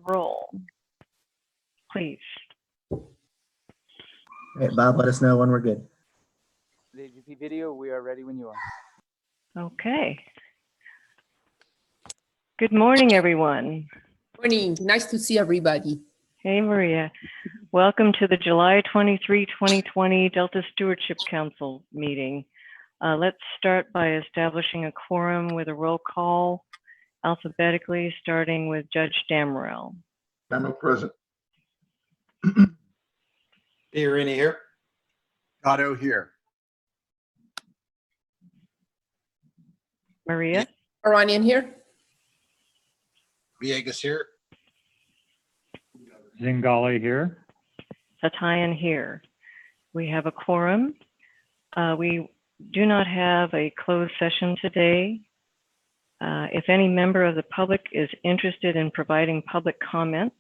roll, please. Hey, Bob, let us know when we're good. The AGP video, we are ready when you are. Okay. Good morning, everyone. Morning. Nice to see everybody. Hey, Maria. Welcome to the July 23, 2020 Delta Stewardship Council meeting. Let's start by establishing a quorum with a roll call, alphabetically, starting with Judge Damrell. I'm present. Irini here. Otto here. Maria? Iranian here. Villegas here. Zingali here. Tatayan here. We have a quorum. We do not have a closed session today. If any member of the public is interested in providing public comment,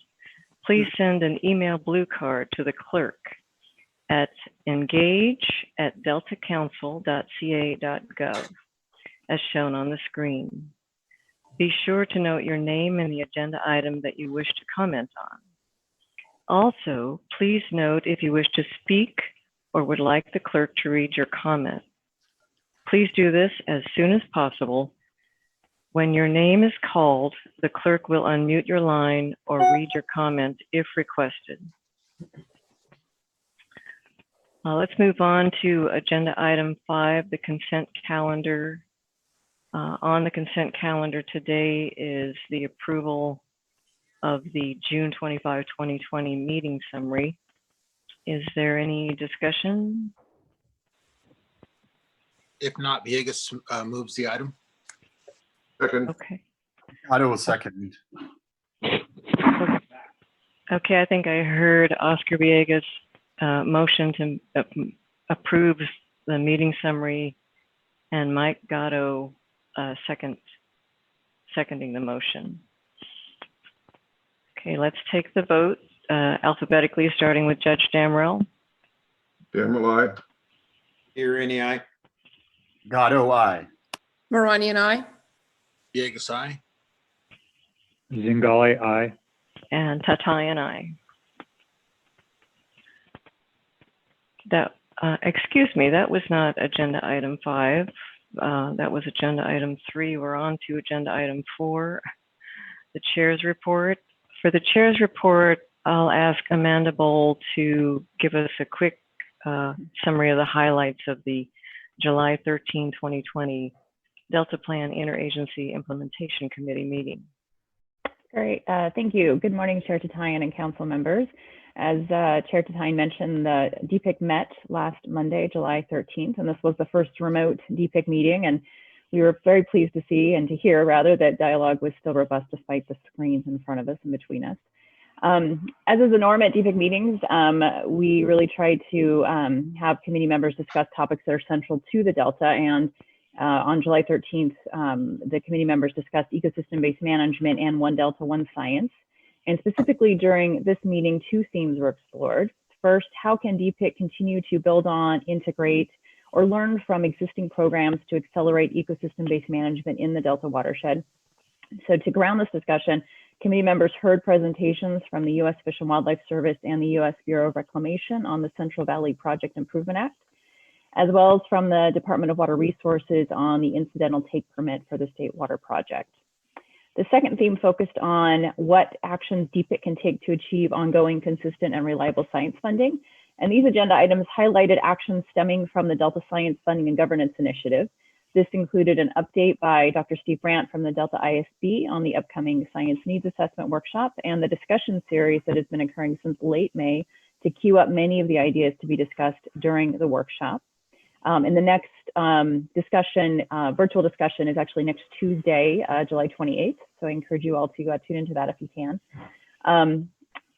please send an email blue card to the clerk at engage@deltacouncil.ca.gov as shown on the screen. Be sure to note your name and the agenda item that you wish to comment on. Also, please note if you wish to speak or would like the clerk to read your comment. Please do this as soon as possible. When your name is called, the clerk will unmute your line or read your comment if requested. Let's move on to agenda item 5, the consent calendar. On the consent calendar today is the approval of the June 25, 2020 meeting summary. Is there any discussion? If not, Villegas moves the item. Second. Okay. Otto will second. Okay, I think I heard Oscar Villegas motion to approve the meeting summary and Mike Gatto seconding the motion. Okay, let's take the vote alphabetically, starting with Judge Damrell. Damrell, aye. Irini, aye. Gatto, aye. Iranian I. Villegas, aye. Zingali, aye. And Tatayan, aye. That, excuse me, that was not agenda item 5. That was agenda item 3. We're on to agenda item 4, the chair's report. For the chair's report, I'll ask Amanda Bowl to give us a quick summary of the highlights of the July 13, 2020 Delta Plan Interagency Implementation Committee meeting. Great, thank you. Good morning, Chair Tatayan and council members. As Chair Tatayan mentioned, the DPIC met last Monday, July 13th, and this was the first remote DPIC meeting. And we were very pleased to see and to hear, rather, that dialogue was still robust despite the screens in front of us and between us. As is the norm at DPIC meetings, we really try to have committee members discuss topics that are central to the Delta. And on July 13th, the committee members discussed ecosystem-based management and One Delta, One Science. And specifically during this meeting, 2 themes were explored. First, how can DPIC continue to build on, integrate, or learn from existing programs to accelerate ecosystem-based management in the Delta watershed? So to ground this discussion, committee members heard presentations from the U.S. Fish and Wildlife Service and the U.S. Bureau of Reclamation on the Central Valley Project Improvement Act, as well as from the Department of Water Resources on the incidental take permit for the State Water Project. The second theme focused on what actions DPIC can take to achieve ongoing, consistent, and reliable science funding. And these agenda items highlighted actions stemming from the Delta Science Funding and Governance Initiative. This included an update by Dr. Steve Brandt from the Delta ISB on the upcoming Science Needs Assessment Workshop and the discussion series that has been occurring since late May to queue up many of the ideas to be discussed during the workshop. And the next discussion, virtual discussion, is actually next Tuesday, July 28th. So I encourage you all to tune into that if you can.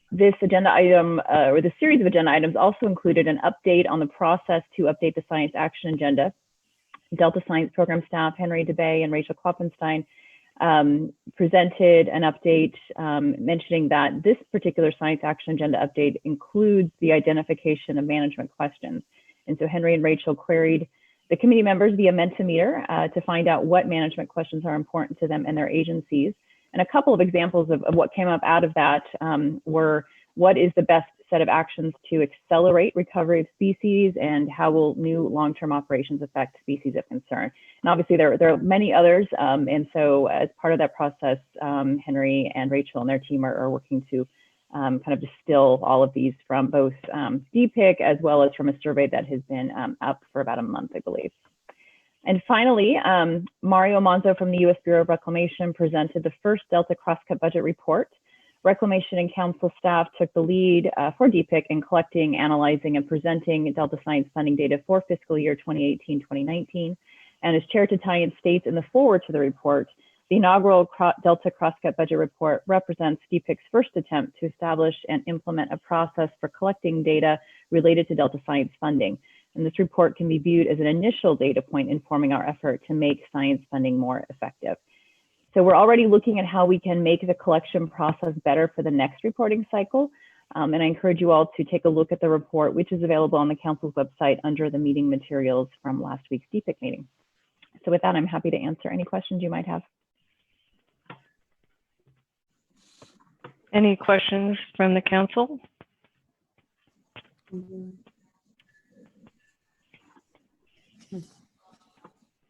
This agenda item, or the series of agenda items, also included an update on the process to update the Science Action Agenda. Delta Science Program staff Henry DeBay and Rachel Kloppenstein presented an update mentioning that this particular Science Action Agenda update includes the identification of management questions. And so Henry and Rachel queried the committee members via Mentimeter to find out what management questions are important to them and their agencies. And a couple of examples of what came up out of that were what is the best set of actions to accelerate recovery of species, and how will new long-term operations affect species of concern? And obviously there are many others. And so as part of that process, Henry and Rachel and their team are working to kind of distill all of these from both DPIC as well as from a survey that has been up for about a month, I believe. And finally, Mario Monzo from the U.S. Bureau of Reclamation presented the first Delta crosscut budget report. Reclamation and Council staff took the lead for DPIC in collecting, analyzing, and presenting Delta Science funding data for fiscal year 2018-2019. And as Chair Tatayan states in the foreword to the report, the inaugural Delta crosscut budget report represents DPIC's first attempt to establish and implement a process for collecting data related to Delta Science funding. And this report can be viewed as an initial data point informing our effort to make science funding more effective. So we're already looking at how we can make the collection process better for the next reporting cycle. And I encourage you all to take a look at the report, which is available on the Council's website under the meeting materials from last week's DPIC meeting. So with that, I'm happy to answer any questions you might have. Any questions from the Council?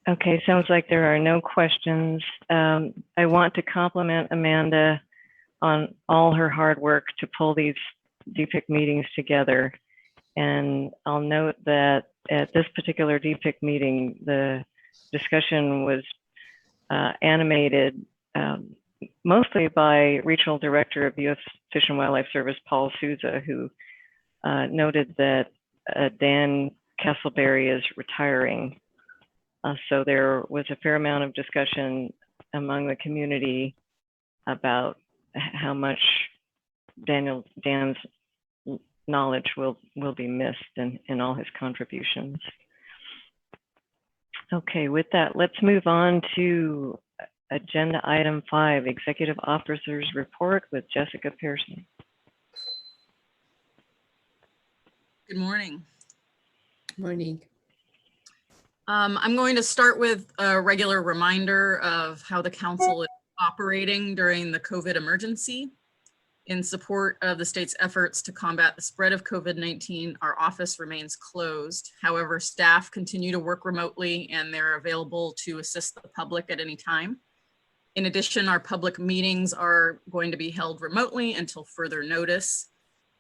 Okay, sounds like there are no questions. I want to compliment Amanda on all her hard work to pull these DPIC meetings together. And I'll note that at this particular DPIC meeting, the discussion was animated mostly by Regional Director of U.S. Fish and Wildlife Service, Paul Souza, who noted that Dan Castleberry is retiring. So there was a fair amount of discussion among the community about how much Dan's knowledge will be missed in all his contributions. Okay, with that, let's move on to agenda item 5, Executive Officer's Report with Jessica Pearson. Good morning. Morning. I'm going to start with a regular reminder of how the council is operating during the COVID emergency. In support of the state's efforts to combat the spread of COVID-19, our office remains closed. However, staff continue to work remotely and they're available to assist the public at any time. In addition, our public meetings are going to be held remotely until further notice.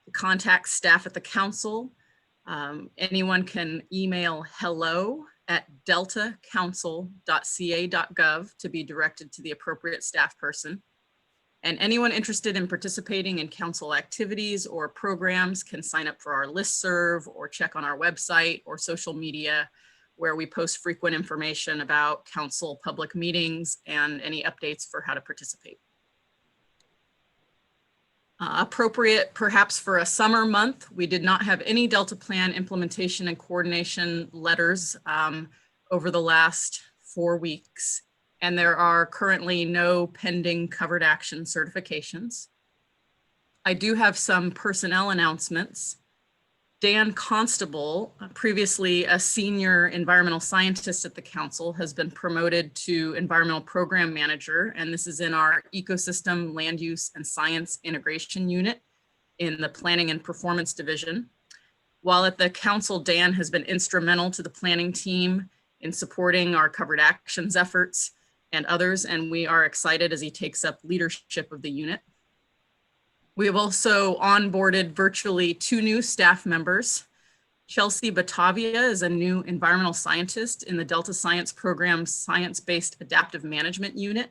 To contact staff at the council, anyone can email hello@deltacouncil.ca.gov to be directed to the appropriate staff person. And anyone interested in participating in council activities or programs can sign up for our listserv or check on our website or social media, where we post frequent information about council public meetings and any updates for how to participate. Appropriate perhaps for a summer month, we did not have any Delta Plan implementation and coordination letters over the last 4 weeks, and there are currently no pending covered action certifications. I do have some personnel announcements. Dan Constable, previously a senior environmental scientist at the council, has been promoted to environmental program manager, and this is in our ecosystem, land use, and science integration unit in the planning and performance division. While at the council, Dan has been instrumental to the planning team in supporting our covered actions efforts and others, and we are excited as he takes up leadership of the unit. We have also onboarded virtually 2 new staff members. Chelsea Batavia is a new environmental scientist in the Delta Science Program's Science-Based Adaptive Management Unit.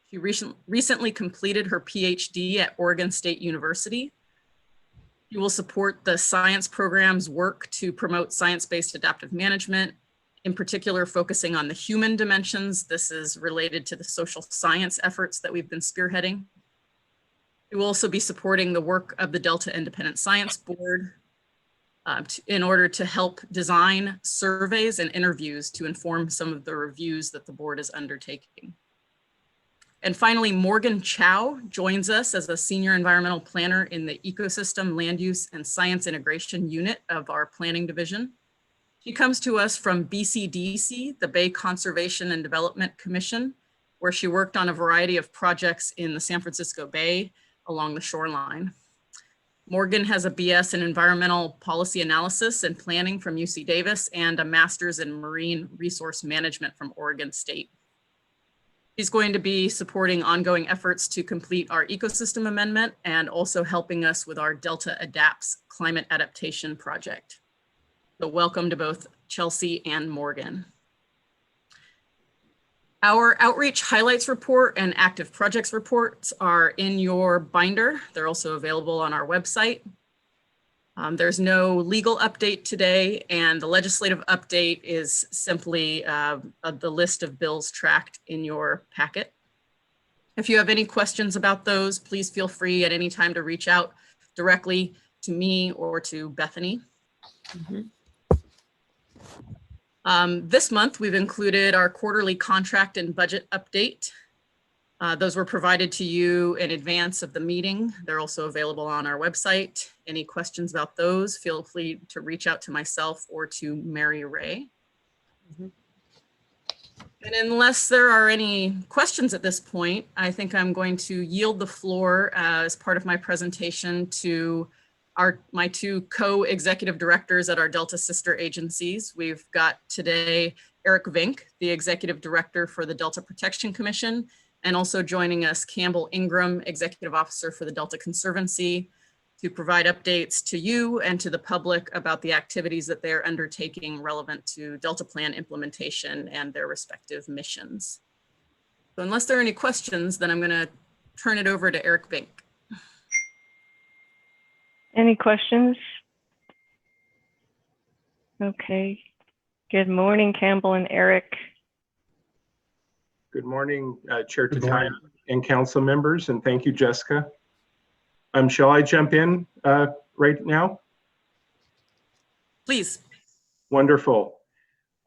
She recently completed her PhD at Oregon State University. She will support the science program's work to promote science-based adaptive management, in particular focusing on the human dimensions. This is related to the social science efforts that we've been spearheading. We will also be supporting the work of the Delta Independent Science Board in order to help design surveys and interviews to inform some of the reviews that the board is undertaking. And finally, Morgan Chow joins us as a senior environmental planner in the Ecosystem, Land Use, and Science Integration Unit of our planning division. She comes to us from BCDC, the Bay Conservation and Development Commission, where she worked on a variety of projects in the San Francisco Bay along the shoreline. Morgan has a BS in Environmental Policy Analysis and Planning from UC Davis and a master's in Marine Resource Management from Oregon State. She's going to be supporting ongoing efforts to complete our ecosystem amendment and also helping us with our Delta Adapts climate adaptation project. So welcome to both Chelsea and Morgan. Our outreach highlights report and active projects reports are in your binder. They're also available on our website. There's no legal update today, and the legislative update is simply the list of bills tracked in your packet. If you have any questions about those, please feel free at any time to reach out directly to me or to Bethany. This month, we've included our quarterly contract and budget update. Those were provided to you in advance of the meeting. They're also available on our website. Any questions about those, feel free to reach out to myself or to Mary Ray. And unless there are any questions at this point, I think I'm going to yield the floor as part of my presentation to my two co-executive directors at our Delta sister agencies. We've got today Eric Vink, the executive director for the Delta Protection Commission, and also joining us Campbell Ingram, executive officer for the Delta Conservancy, to provide updates to you and to the public about the activities that they're undertaking relevant to Delta Plan implementation and their respective missions. So unless there are any questions, then I'm going to turn it over to Eric Vink. Any questions? Okay. Good morning, Campbell and Eric. Good morning, Chair Takahashi and council members, and thank you, Jessica. Shall I jump in right now? Please. Wonderful.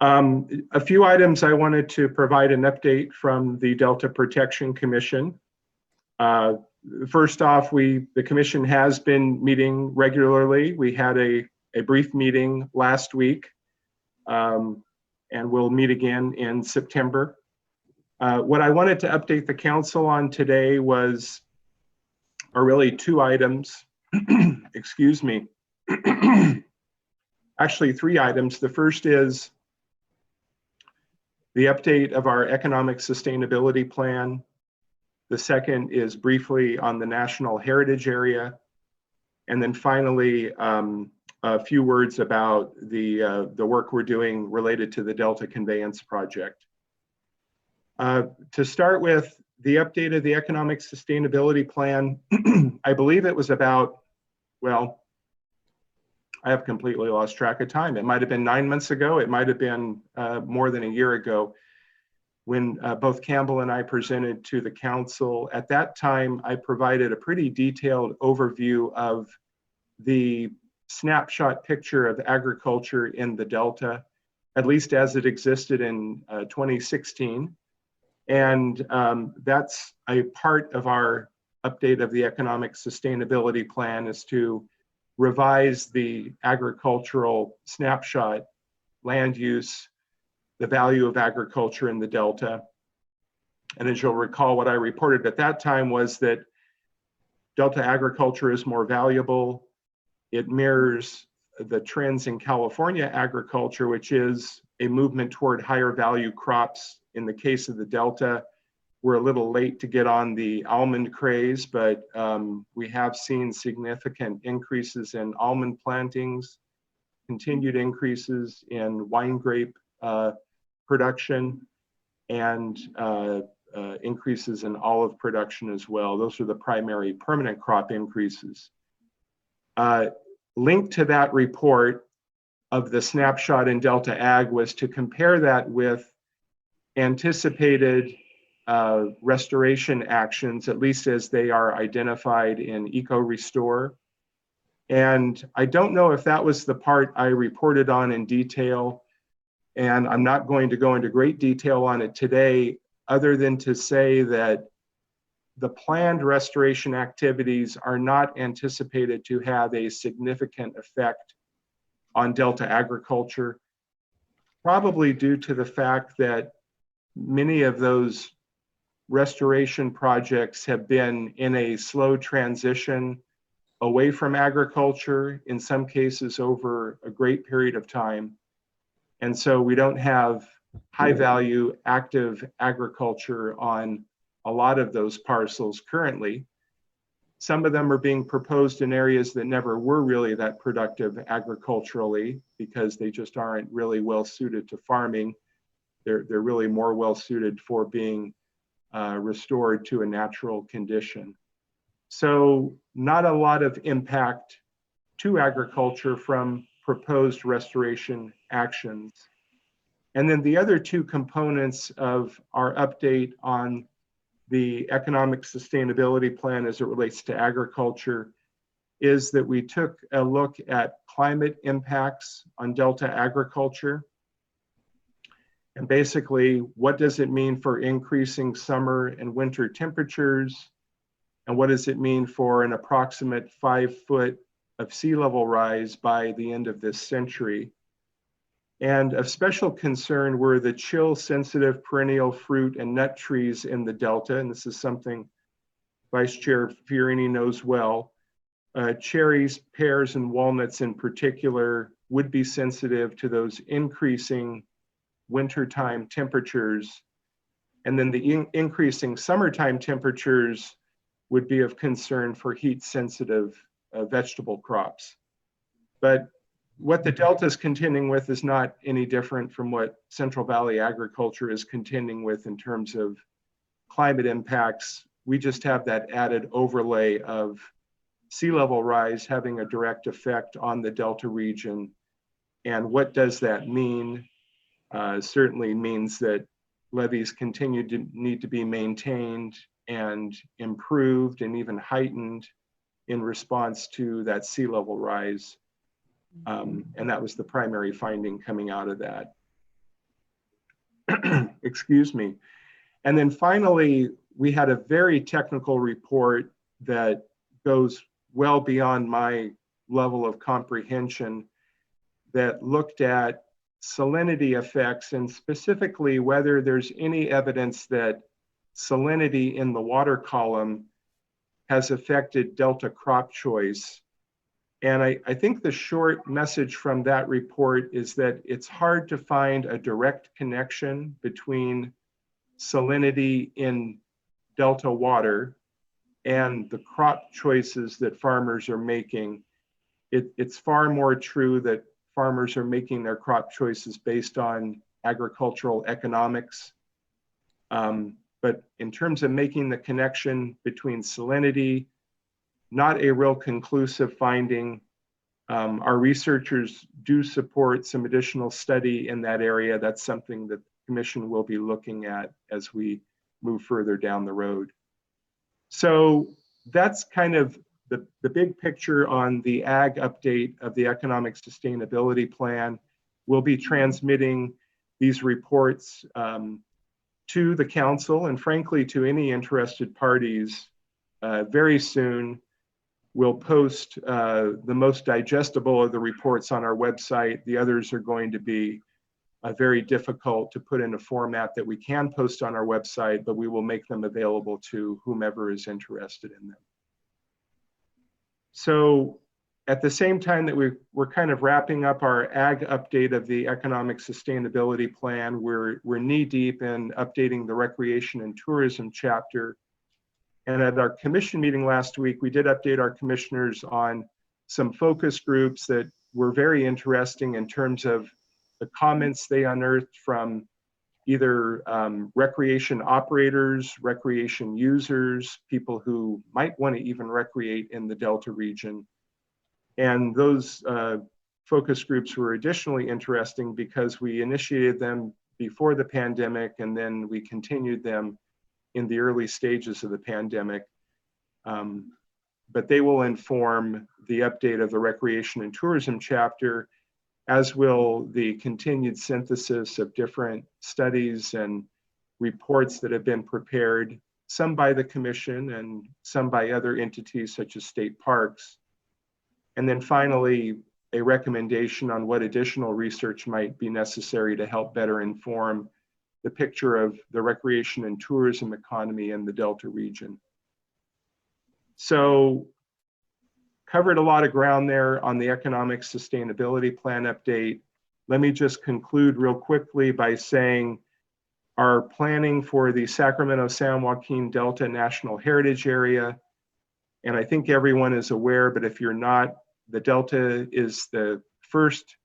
A few items I wanted to provide an update from the Delta Protection Commission. First off, the commission has been meeting regularly. We had a brief meeting last week, and we'll meet again in September. What I wanted to update the council on today are really two items. Excuse me. Actually, three items. The first is the update of our economic sustainability plan. The second is briefly on the National Heritage Area. And then finally, a few words about the work we're doing related to the Delta Conveyance project. To start with, the update of the economic sustainability plan, I believe it was about, well, I have completely lost track of time. It might have been 9 months ago. It might have been more than a year ago when both Campbell and I presented to the council. At that time, I provided a pretty detailed overview of the snapshot picture of agriculture in the Delta, at least as it existed in 2016. And that's a part of our update of the economic sustainability plan, is to revise the agricultural snapshot, land use, the value of agriculture in the Delta. And as you'll recall, what I reported at that time was that Delta agriculture is more valuable. It mirrors the trends in California agriculture, which is a movement toward higher value crops. In the case of the Delta, we're a little late to get on the almond craze, but we have seen significant increases in almond plantings, continued increases in wine grape production, and increases in olive production as well. Those are the primary permanent crop increases. Linked to that report of the snapshot in Delta Ag was to compare that with anticipated restoration actions, at least as they are identified in Eco-Restore. And I don't know if that was the part I reported on in detail, and I'm not going to go into great detail on it today, other than to say that the planned restoration activities are not anticipated to have a significant effect on Delta agriculture, probably due to the fact that many of those restoration projects have been in a slow transition away from agriculture, in some cases over a great period of time. And so we don't have high value active agriculture on a lot of those parcels currently. Some of them are being proposed in areas that never were really that productive agriculturally because they just aren't really well suited to farming. They're really more well suited for being restored to a natural condition. So not a lot of impact to agriculture from proposed restoration actions. And then the other two components of our update on the economic sustainability plan as it relates to agriculture is that we took a look at climate impacts on Delta agriculture. And basically, what does it mean for increasing summer and winter temperatures? And what does it mean for an approximate 5 foot of sea level rise by the end of this century? And of special concern were the chill sensitive perennial fruit and nut trees in the Delta. And this is something Vice Chair Fiorini knows well. Cherries, pears, and walnuts in particular would be sensitive to those increasing wintertime temperatures. And then the increasing summertime temperatures would be of concern for heat sensitive vegetable crops. But what the Delta is contending with is not any different from what Central Valley agriculture is contending with in terms of climate impacts. We just have that added overlay of sea level rise having a direct effect on the Delta region. And what does that mean? Certainly means that levees continue to need to be maintained and improved and even heightened in response to that sea level rise. And that was the primary finding coming out of that. Excuse me. And then finally, we had a very technical report that goes well beyond my level of comprehension that looked at salinity effects and specifically whether there's any evidence that salinity in the water column has affected Delta crop choice. And I think the short message from that report is that it's hard to find a direct connection between salinity in Delta water and the crop choices that farmers are making. It's far more true that farmers are making their crop choices based on agricultural economics. But in terms of making the connection between salinity, not a real conclusive finding. Our researchers do support some additional study in that area. That's something that the Commission will be looking at as we move further down the road. So that's kind of the big picture on the ag update of the economic sustainability plan. We'll be transmitting these reports to the council and frankly to any interested parties very soon. We'll post the most digestible of the reports on our website. The others are going to be very difficult to put in a format that we can post on our website, but we will make them available to whomever is interested in them. So at the same time that we're kind of wrapping up our ag update of the economic sustainability plan, we're knee deep in updating the recreation and tourism chapter. And at our commission meeting last week, we did update our commissioners on some focus groups that were very interesting in terms of the comments they unearthed from either recreation operators, recreation users, people who might want to even recreate in the Delta region. And those focus groups were additionally interesting because we initiated them before the pandemic and then we continued them in the early stages of the pandemic. But they will inform the update of the recreation and tourism chapter, as will the continued synthesis of different studies and reports that have been prepared, some by the commission and some by other entities such as state parks. And then finally, a recommendation on what additional research might be necessary to help better inform the picture of the recreation and tourism economy in the Delta region. So covered a lot of ground there on the economic sustainability plan update. Let me just conclude real quickly by saying our planning for the Sacramento San Joaquin Delta National Heritage Area, and I think everyone is aware, but if you're not, the Delta is the first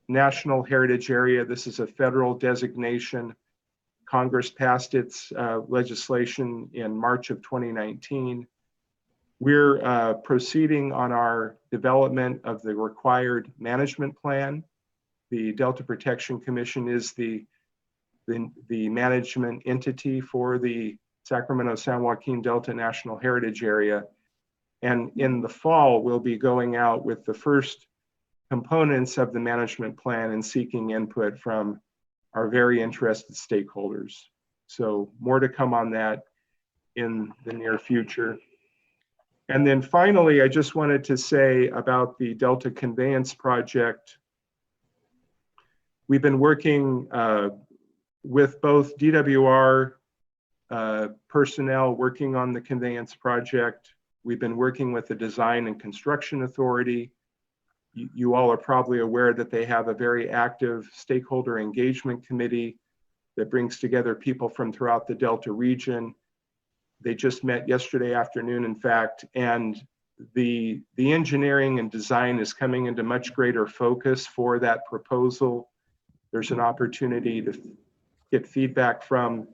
National Heritage Area. This is a federal designation. Congress passed its legislation in March of 2019. We're proceeding on our development of the required management plan. The Delta Protection Commission is the management entity for the Sacramento San Joaquin Delta National Heritage Area. And in the fall, we'll be going out with the first components of the management plan and seeking input from our very interested stakeholders. So more to come on that in the near future. And then finally, I just wanted to say about the Delta Conveyance project. We've been working with both DWR personnel working on the conveyance project. We've been working with the Design and Construction Authority. You all are probably aware that they have a very active stakeholder engagement committee that brings together people from throughout the Delta region. They just met yesterday afternoon, in fact, and the engineering and design is coming into much greater focus for that proposal. There's an opportunity to get feedback from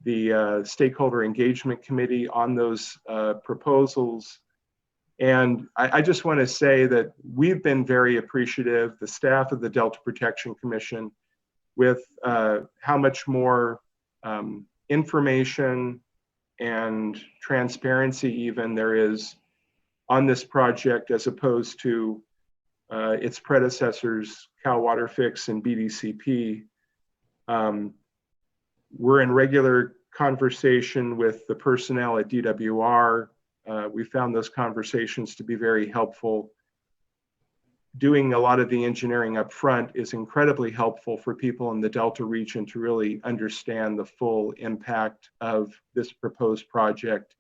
the stakeholder engagement committee on those proposals. And I just want to say that we've been very appreciative, the staff of the Delta Protection Commission, with how much more information and transparency even there is on this project as opposed to its predecessors, Cal Water Fix and BDCP. We're in regular conversation with the personnel at DWR. We found those conversations to be very helpful. Doing a lot of the engineering up front is incredibly helpful for people in the Delta region to really understand the full impact of this proposed project.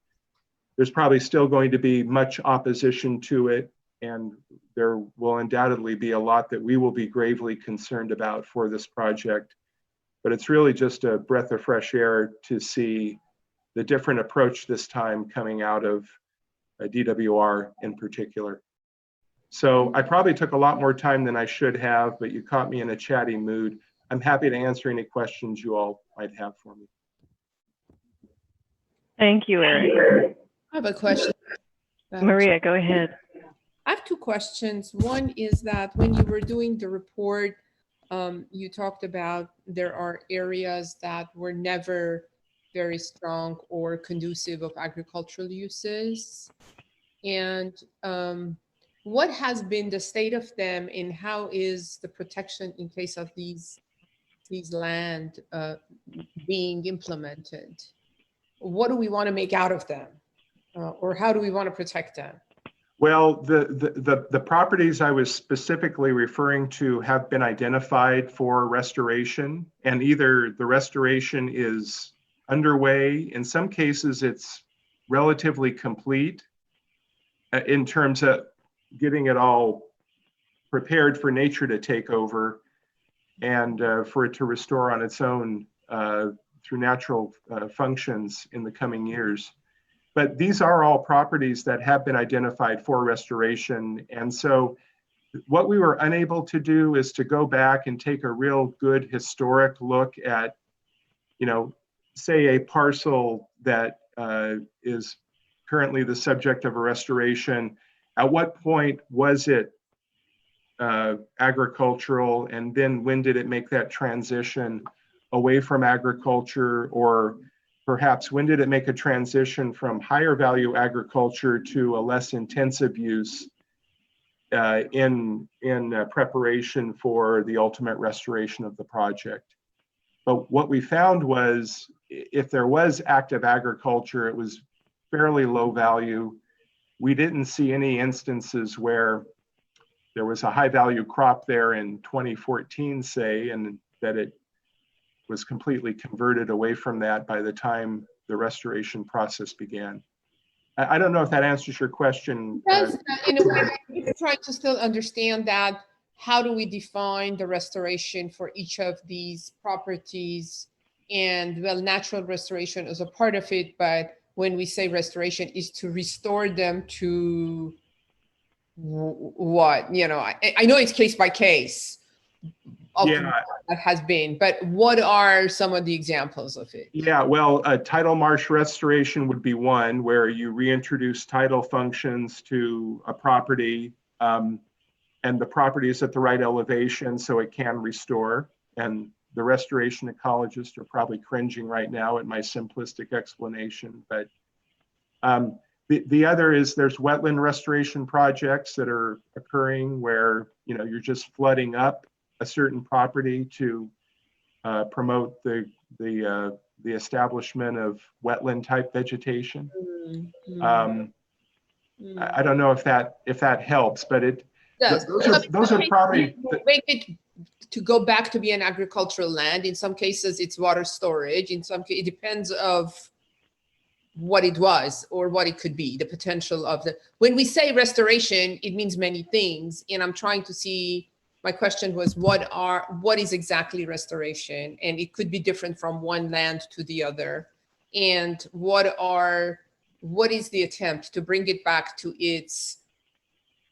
There's probably still going to be much opposition to it, and there will undoubtedly be a lot that we will be gravely concerned about for this project. But it's really just a breath of fresh air to see the different approach this time coming out of DWR in particular. So I probably took a lot more time than I should have, but you caught me in a chatty mood. I'm happy to answer any questions you all might have for me. Thank you, Eric. I have a question. Maria, go ahead. I have two questions. One is that when you were doing the report, you talked about there are areas that were never very strong or conducive of agricultural uses. And what has been the state of them, and how is the protection in case of these land being implemented? What do we want to make out of them? Or how do we want to protect them? Well, the properties I was specifically referring to have been identified for restoration, and either the restoration is underway. In some cases, it's relatively complete in terms of getting it all prepared for nature to take over and for it to restore on its own through natural functions in the coming years. But these are all properties that have been identified for restoration. And so what we were unable to do is to go back and take a real good historic look at, you know, say a parcel that is currently the subject of a restoration. At what point was it agricultural, and then when did it make that transition away from agriculture, or perhaps when did it make a transition from higher value agriculture to a less intensive use in preparation for the ultimate restoration of the project? But what we found was, if there was active agriculture, it was fairly low value. We didn't see any instances where there was a high value crop there in 2014, say, and that it was completely converted away from that by the time the restoration process began. I don't know if that answers your question. Does, in a way, I'm trying to still understand that. How do we define the restoration for each of these properties? And well, natural restoration is a part of it, but when we say restoration is to restore them to what, you know, I know it's case by case of Yeah. that has been, but what are some of the examples of it? Yeah, well, tidal marsh restoration would be one where you reintroduce tidal functions to a property, and the property is at the right elevation so it can restore. And the restoration ecologists are probably cringing right now at my simplistic explanation. But the other is there's wetland restoration projects that are occurring where, you know, you're just flooding up a certain property to promote the establishment of wetland type vegetation. I don't know if that helps, but it Does. those are probably Make it to go back to be an agricultural land. In some cases, it's water storage. In some cases, it depends of what it was or what it could be, the potential of the. When we say restoration, it means many things, and I'm trying to see. My question was, what is exactly restoration? And it could be different from one land to the other. And what is the attempt to bring it back to its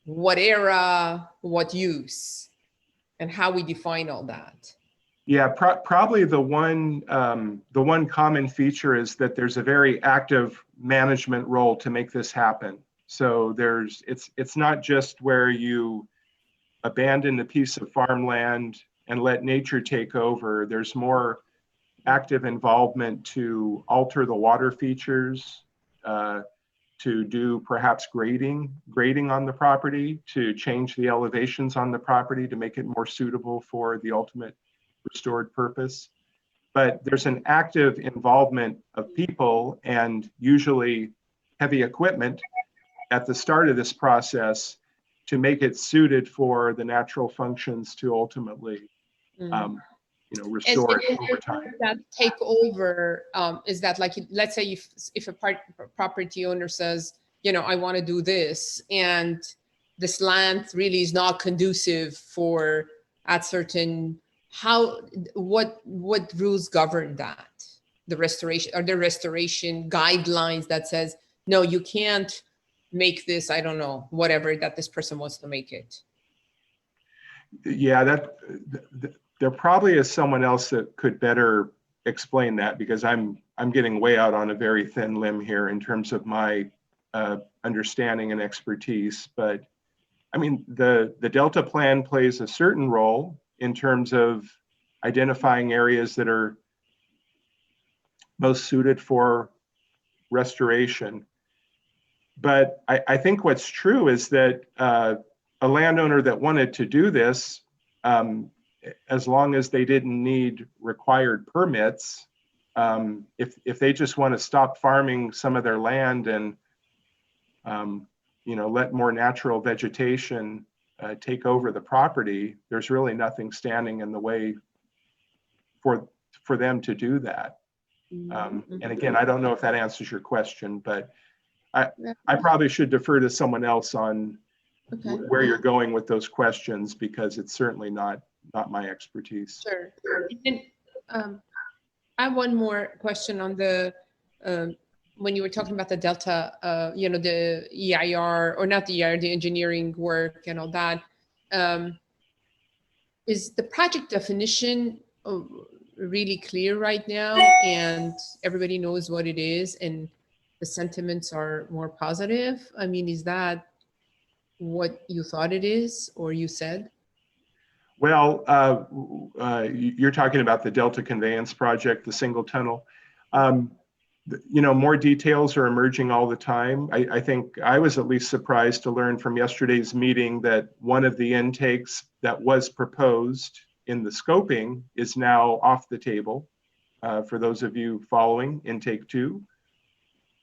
what era, what use, and how we define all that? Yeah, probably the one common feature is that there's a very active management role to make this happen. So it's not just where you abandon a piece of farmland and let nature take over. There's more active involvement to alter the water features, to do perhaps grading on the property, to change the elevations on the property to make it more suitable for the ultimate restored purpose. But there's an active involvement of people and usually heavy equipment at the start of this process to make it suited for the natural functions to ultimately, restore it over time. That take over, is that like, let's say if a property owner says, you know, I want to do this, and this land really is not conducive for at certain, what rules govern that? The restoration, are there restoration guidelines that says, no, you can't make this, I don't know, whatever that this person wants to make it? Yeah, there probably is someone else that could better explain that, because I'm getting way out on a very thin limb here in terms of my understanding and expertise. But I mean, the Delta Plan plays a certain role in terms of identifying areas that are most suited for restoration. But I think what's true is that a landowner that wanted to do this, as long as they didn't need required permits, if they just want to stop farming some of their land and let more natural vegetation take over the property, there's really nothing standing in the way for them to do that. And again, I don't know if that answers your question, but I probably should defer to someone else on where you're going with those questions, because it's certainly not my expertise. Sure. And I have one more question on the when you were talking about the Delta, the EIR, or not the EIR, the engineering work and all that. Is the project definition really clear right now, and everybody knows what it is, and the sentiments are more positive? I mean, is that what you thought it is, or you said? Well, you're talking about the Delta Conveyance project, the single tunnel. More details are emerging all the time. I think I was at least surprised to learn from yesterday's meeting that one of the intakes that was proposed in the scoping is now off the table. For those of you following, intake 2,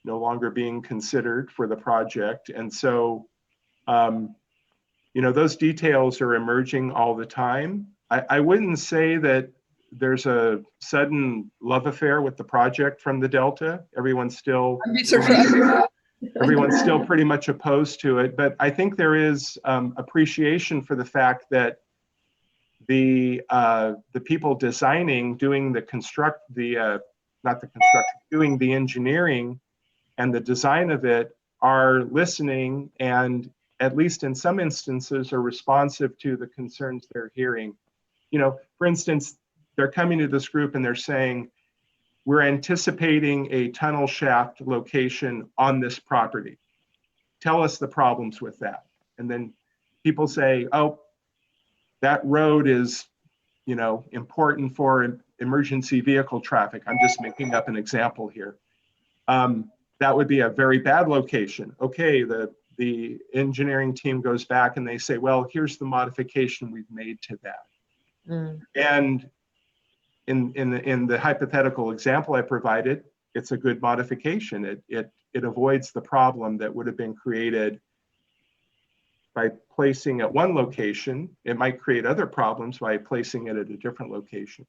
no longer being considered for the project. And so, those details are emerging all the time. I wouldn't say that there's a sudden love affair with the project from the Delta. Everyone's still pretty much opposed to it, but I think there is appreciation for the fact that the people designing, doing the doing the engineering and the design of it are listening, and at least in some instances are responsive to the concerns they're hearing. You know, for instance, they're coming to this group and they're saying, we're anticipating a tunnel shaft location on this property. Tell us the problems with that. And then people say, oh, that road is, you know, important for emergency vehicle traffic. I'm just making up an example here. That would be a very bad location. Okay, the engineering team goes back and they say, well, here's the modification we've made to that. And in the hypothetical example I provided, it's a good modification. It avoids the problem that would have been created by placing at one location. It might create other problems by placing it at a different location.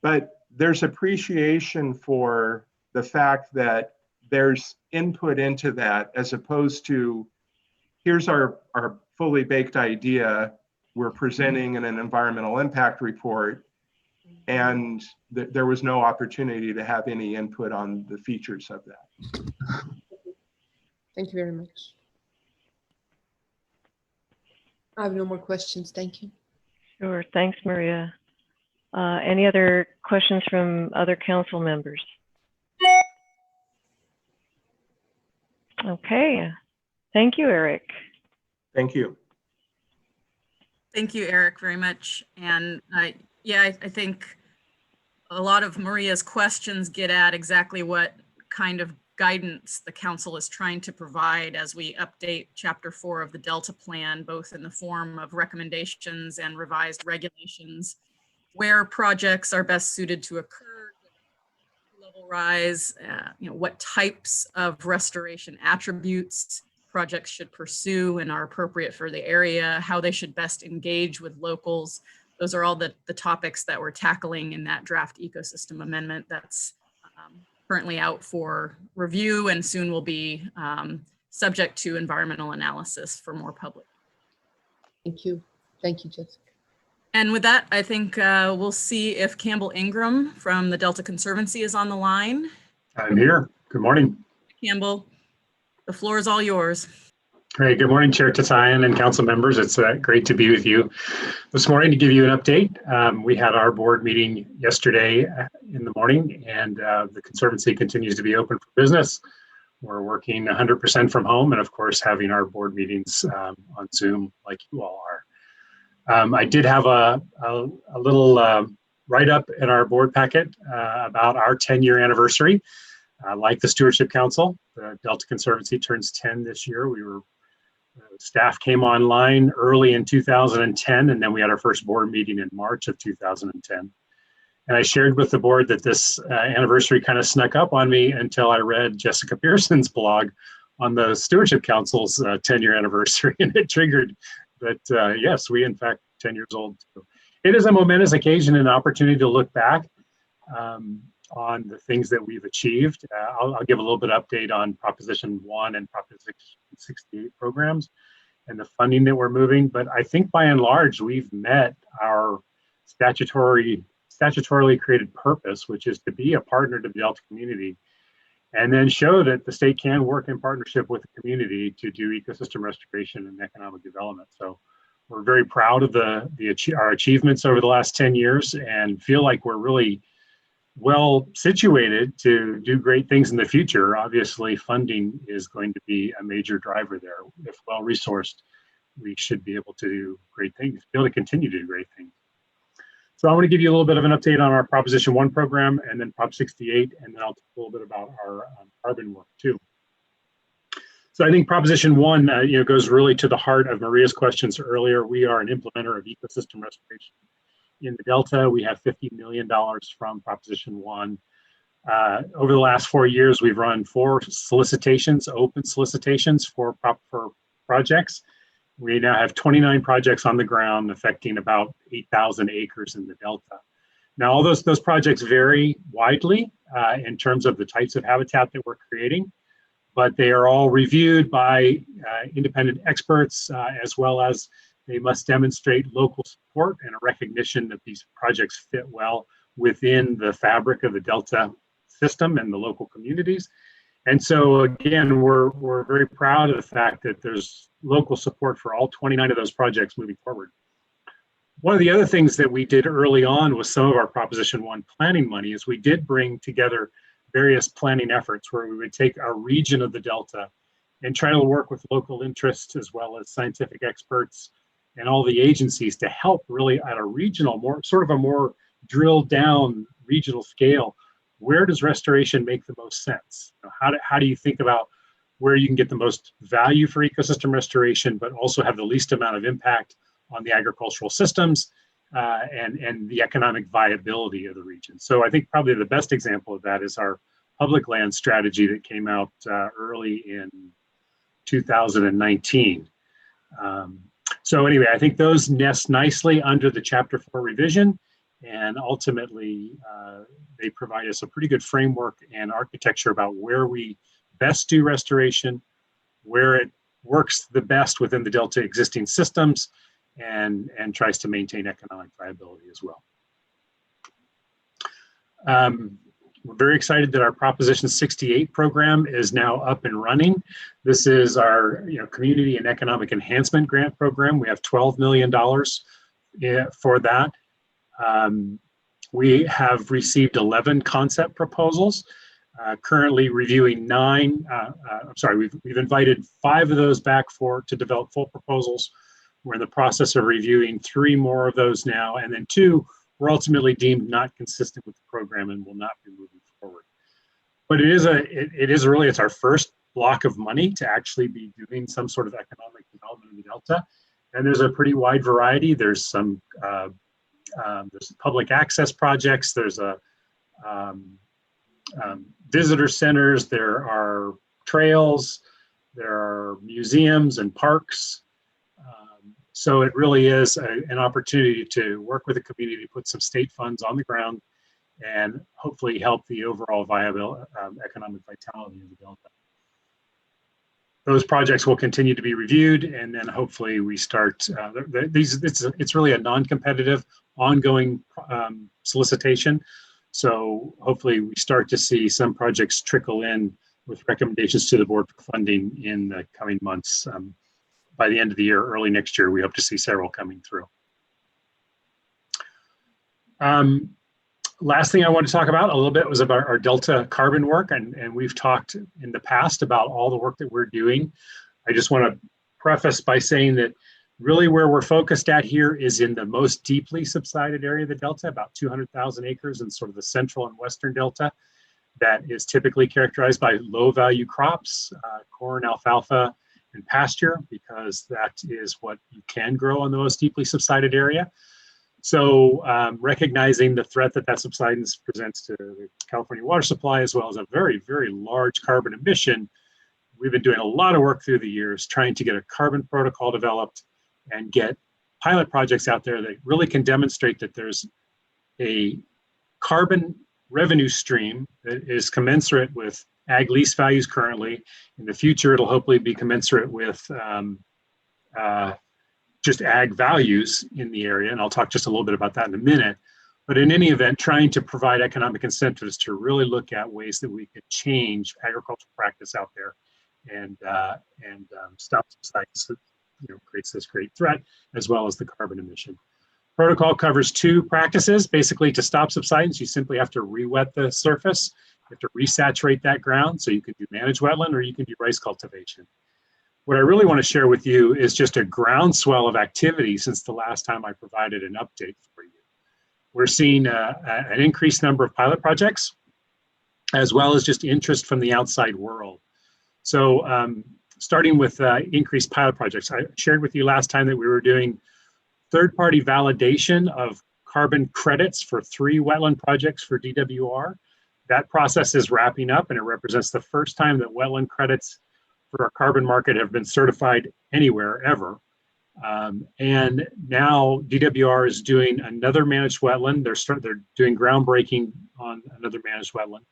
But there's appreciation for the fact that there's input into that, as opposed to, here's our fully baked idea, we're presenting in an environmental impact report, and there was no opportunity to have any input on the features of that. Thank you very much. I have no more questions. Thank you. Sure. Thanks, Maria. Any other questions from other council members? Okay. Thank you, Eric. Thank you. Thank you, Eric, very much. And yeah, I think a lot of Maria's questions get at exactly what kind of guidance the council is trying to provide as we update Chapter 4 of the Delta Plan, both in the form of recommendations and revised regulations, where projects are best suited to occur, level rise, you know, what types of restoration attributes projects should pursue and are appropriate for the area, how they should best engage with locals. Those are all the topics that we're tackling in that draft ecosystem amendment that's currently out for review and soon will be subject to environmental analysis for more public. Thank you. Thank you, Jessica. And with that, I think we'll see if Campbell Ingram from the Delta Conservancy is on the line. I'm here. Good morning. Campbell, the floor is all yours. Great. Good morning, Chair Tatayan and council members. It's great to be with you this morning to give you an update. We had our board meeting yesterday in the morning, and the Conservancy continues to be open for business. We're working 100% from home, and of course, having our board meetings on Zoom like you all are. I did have a little write-up in our board packet about our 10-year anniversary. Like the Stewardship Council, the Delta Conservancy turns 10 this year. Staff came online early in 2010, and then we had our first board meeting in March of 2010. And I shared with the board that this anniversary kind of snuck up on me until I read Jessica Pearson's blog on the Stewardship Council's 10-year anniversary, and it triggered that, yes, we in fact 10 years old too. It is a momentous occasion and an opportunity to look back on the things that we've achieved. I'll give a little bit of update on Proposition 1 and Proposition 68 programs and the funding that we're moving. But I think by and large, we've met our statutorily created purpose, which is to be a partner to the Delta community, and then show that the state can work in partnership with the community to do ecosystem restoration and economic development. So we're very proud of our achievements over the last 10 years and feel like we're really well situated to do great things in the future. Obviously, funding is going to be a major driver there. If well resourced, we should be able to do great things, be able to continue to do great things. So I want to give you a little bit of an update on our Proposition 1 program and then Prop 68, and then I'll talk a little bit about our carbon work too. So I think Proposition 1 goes really to the heart of Maria's questions earlier. We are an implementer of ecosystem restoration. In the Delta, we have $50 million from Proposition 1. Over the last 4 years, we've run 4 solicitations, open solicitations for projects. We now have 29 projects on the ground affecting about 8,000 acres in the Delta. Now, all those projects vary widely in terms of the types of habitat that we're creating, but they are all reviewed by independent experts, as well as they must demonstrate local support and a recognition that these projects fit well within the fabric of the Delta system and the local communities. And so again, we're very proud of the fact that there's local support for all 29 of those projects moving forward. One of the other things that we did early on with some of our Proposition 1 planning money is we did bring together various planning efforts where we would take a region of the Delta and try to work with local interests as well as scientific experts and all the agencies to help really at a regional, more drilled down regional scale. Where does restoration make the most sense? How do you think about where you can get the most value for ecosystem restoration, but also have the least amount of impact on the agricultural systems and the economic viability of the region? So I think probably the best example of that is our public land strategy that came out early in 2019. So anyway, I think those nest nicely under the Chapter 4 revision, and ultimately they provide us a pretty good framework and architecture about where we best do restoration, where it works the best within the Delta existing systems, and tries to maintain economic viability as well. We're very excited that our Proposition 68 program is now up and running. This is our community and economic enhancement grant program. We have $12 million for that. We have received 11 concept proposals, currently reviewing 9. We've invited 5 of those back to develop full proposals. We're in the process of reviewing 3 more of those now, and then 2 were ultimately deemed not consistent with the program and will not be moving forward. But it's our first block of money to actually be doing some sort of economic development in the Delta, and there's a pretty wide variety. There's some there's public access projects. There's visitor centers. There are trails. There are museums and parks. So it really is an opportunity to work with the community, put some state funds on the ground, and hopefully help the overall viable economic vitality of the Delta. Those projects will continue to be reviewed, and then hopefully we start it's really a non-competitive, ongoing solicitation. So hopefully we start to see some projects trickle in with recommendations to the board for funding in the coming months. By the end of the year, early next year, we hope to see several coming through. Last thing I want to talk about a little bit was about our Delta carbon work, and we've talked in the past about all the work that we're doing. I just want to preface by saying that really where we're focused at here is in the most deeply subsided area of the Delta, about 200,000 acres in sort of the central and western Delta, that is typically characterized by low value crops, corn, alfalfa, and pasture, because that is what you can grow on the most deeply subsided area. So recognizing the threat that subsidence presents to the California water supply, as well as a very, very large carbon emission, we've been doing a lot of work through the years trying to get a carbon protocol developed and get pilot projects out there that really can demonstrate that there's a carbon revenue stream that is commensurate with ag lease values currently. In the future, it'll hopefully be commensurate with just ag values in the area, and I'll talk just a little bit about that in a minute. But in any event, trying to provide economic incentives to really look at ways that we could change agricultural practice out there and stop subsidence that creates this great threat, as well as the carbon emission. Protocol covers 2 practices. Basically, to stop subsidence, you simply have to re-wet the surface. You have to resaturate that ground, so you can do managed wetland or you can do rice cultivation. What I really want to share with you is just a groundswell of activity since the last time I provided an update for you. We're seeing an increased number of pilot projects, as well as just interest from the outside world. So starting with increased pilot projects, I shared with you last time that we were doing third-party validation of carbon credits for 3 wetland projects for DWR. That process is wrapping up, and it represents the first time that wetland credits for our carbon market have been certified anywhere ever. And now DWR is doing another managed wetland. They're doing groundbreaking on another managed wetland.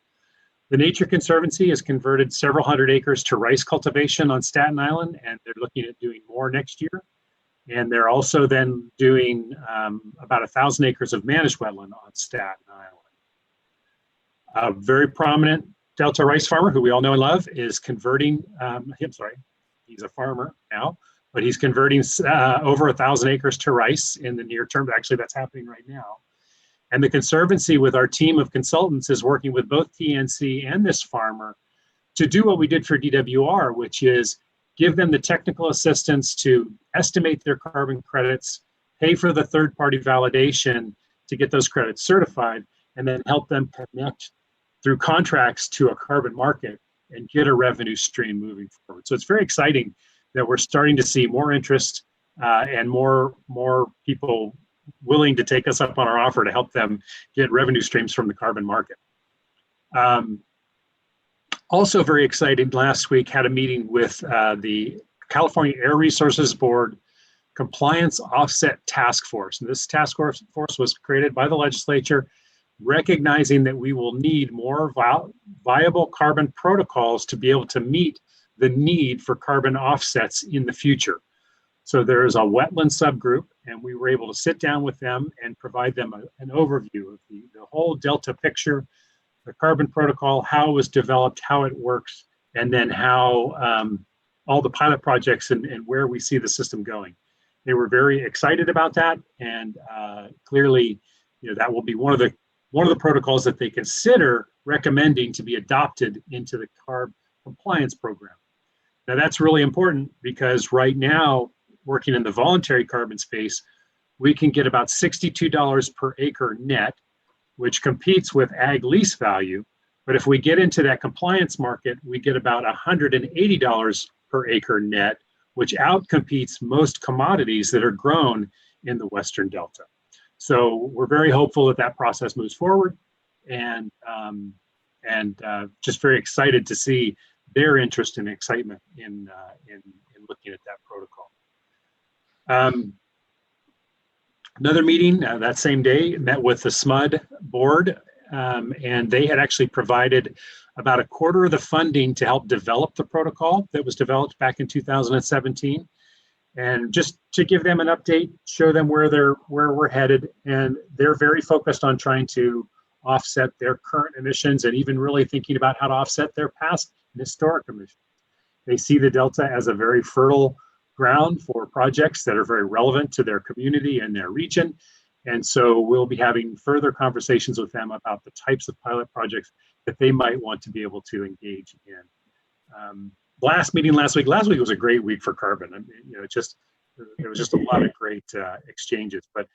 The Nature Conservancy has converted several hundred acres to rice cultivation on Staten Island, and they're looking at doing more next year. And they're also then doing about 1,000 acres of managed wetland on Staten Island. A very prominent Delta rice farmer who we all know and love is converting, he's a farmer now, but he's converting over 1,000 acres to rice in the near term. Actually, that's happening right now. And the Conservancy, with our team of consultants, is working with both TNC and this farmer to do what we did for DWR, which is give them the technical assistance to estimate their carbon credits, pay for the third-party validation to get those credits certified, and then help them connect through contracts to a carbon market and get a revenue stream moving forward. So it's very exciting that we're starting to see more interest and more people willing to take us up on our offer to help them get revenue streams from the carbon market. Also very excited, last week had a meeting with the California Air Resources Board Compliance Offset Task Force. And this task force was created by the legislature, recognizing that we will need more viable carbon protocols to be able to meet the need for carbon offsets in the future. So there is a wetland subgroup, and we were able to sit down with them and provide them an overview of the whole Delta picture, the carbon protocol, how it was developed, how it works, and then how all the pilot projects and where we see the system going. They were very excited about that, and clearly, that will be one of the protocols that they consider recommending to be adopted into the CARB compliance program. Now that's really important because right now, working in the voluntary carbon space, we can get about $62 per acre net, which competes with ag lease value. But if we get into that compliance market, we get about $180 per acre net, which outcompetes most commodities that are grown in the Western Delta. So we're very hopeful that that process moves forward, and just very excited to see their interest and excitement in looking at that protocol. Another meeting that same day, met with the SMUD board, and they had actually provided about a quarter of the funding to help develop the protocol that was developed back in 2017. And just to give them an update, show them where we're headed, and they're very focused on trying to offset their current emissions and even really thinking about how to offset their past and historic emissions. They see the Delta as a very fertile ground for projects that are very relevant to their community and their region. And so we'll be having further conversations with them about the types of pilot projects that they might want to be able to engage in. Last meeting last week was a great week for carbon. I mean, there was just a lot of great exchanges. But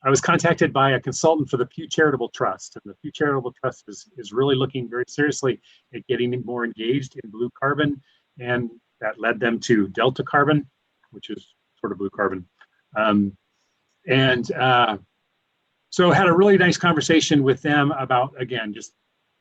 I was contacted by a consultant for the Pew Charitable Trust, and the Pew Charitable Trust is really looking very seriously at getting more engaged in blue carbon, and that led them to Delta Carbon, which is sort of blue carbon. So had a really nice conversation with them about, again, just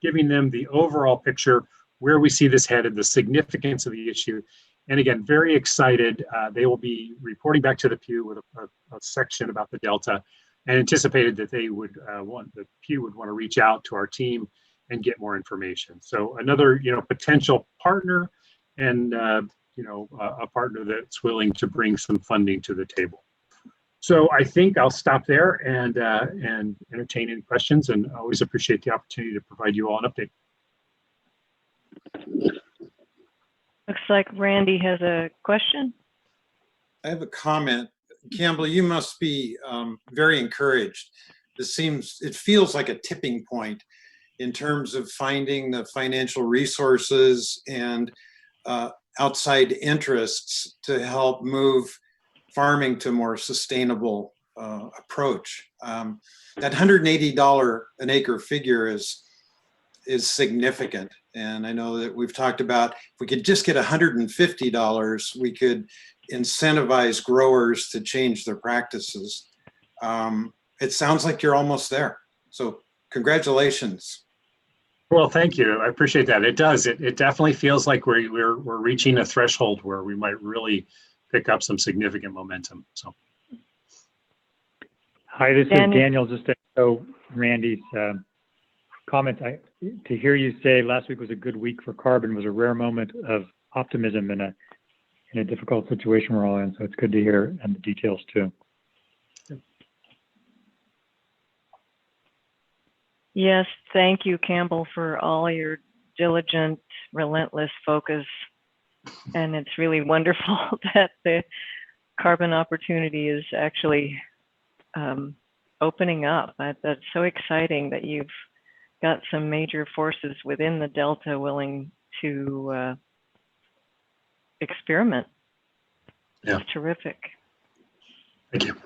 giving them the overall picture, where we see this headed, the significance of the issue. And again, very excited. They will be reporting back to the Pew with a section about the Delta, and anticipated that they would the Pew would want to reach out to our team and get more information. So another, potential partner, and a partner that's willing to bring some funding to the table. So I think I'll stop there and entertain any questions, and I always appreciate the opportunity to provide you all an update. Looks like Randy has a question. I have a comment. Campbell, you must be very encouraged. It feels like a tipping point in terms of finding the financial resources and outside interests to help move farming to a more sustainable approach. That $180 an acre figure is significant. And I know that we've talked about, if we could just get $150, we could incentivize growers to change their practices. It sounds like you're almost there. So congratulations. Well, thank you. I appreciate that. It does. It definitely feels like we're reaching a threshold where we might really pick up some significant momentum. So. Hi, this is Daniel. Daniel. Just to echo Randy's comment, to hear you say last week was a good week for carbon was a rare moment of optimism in a difficult situation we're all in. So it's good to hear, and the details too. Yes, thank you, Campbell, for all your diligent, relentless focus. And it's really wonderful that the carbon opportunity is actually opening up. That's so exciting that you've got some major forces within the Delta willing to experiment. Yeah. It's terrific. Thank you.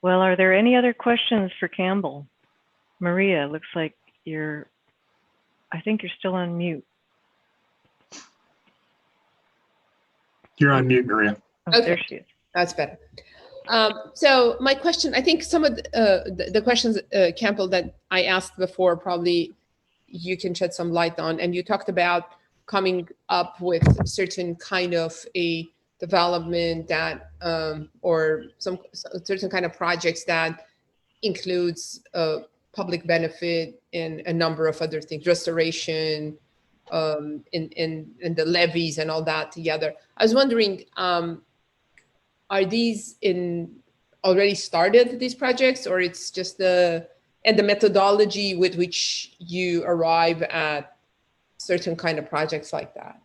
Well, are there any other questions for Campbell? Maria, looks like I think you're still on mute. You're on mute, Maria. Oh, Okay. There she is. That's better. So my question, I think some of the questions, Campbell, that I asked before, probably you can shed some light on. And you talked about coming up with certain kind of a development that, or some certain kind of projects that includes public benefit and a number of other things, restoration, in the levees and all that together. I was wondering, are these already started, these projects, or it's just the methodology with which you arrive at certain kind of projects like that?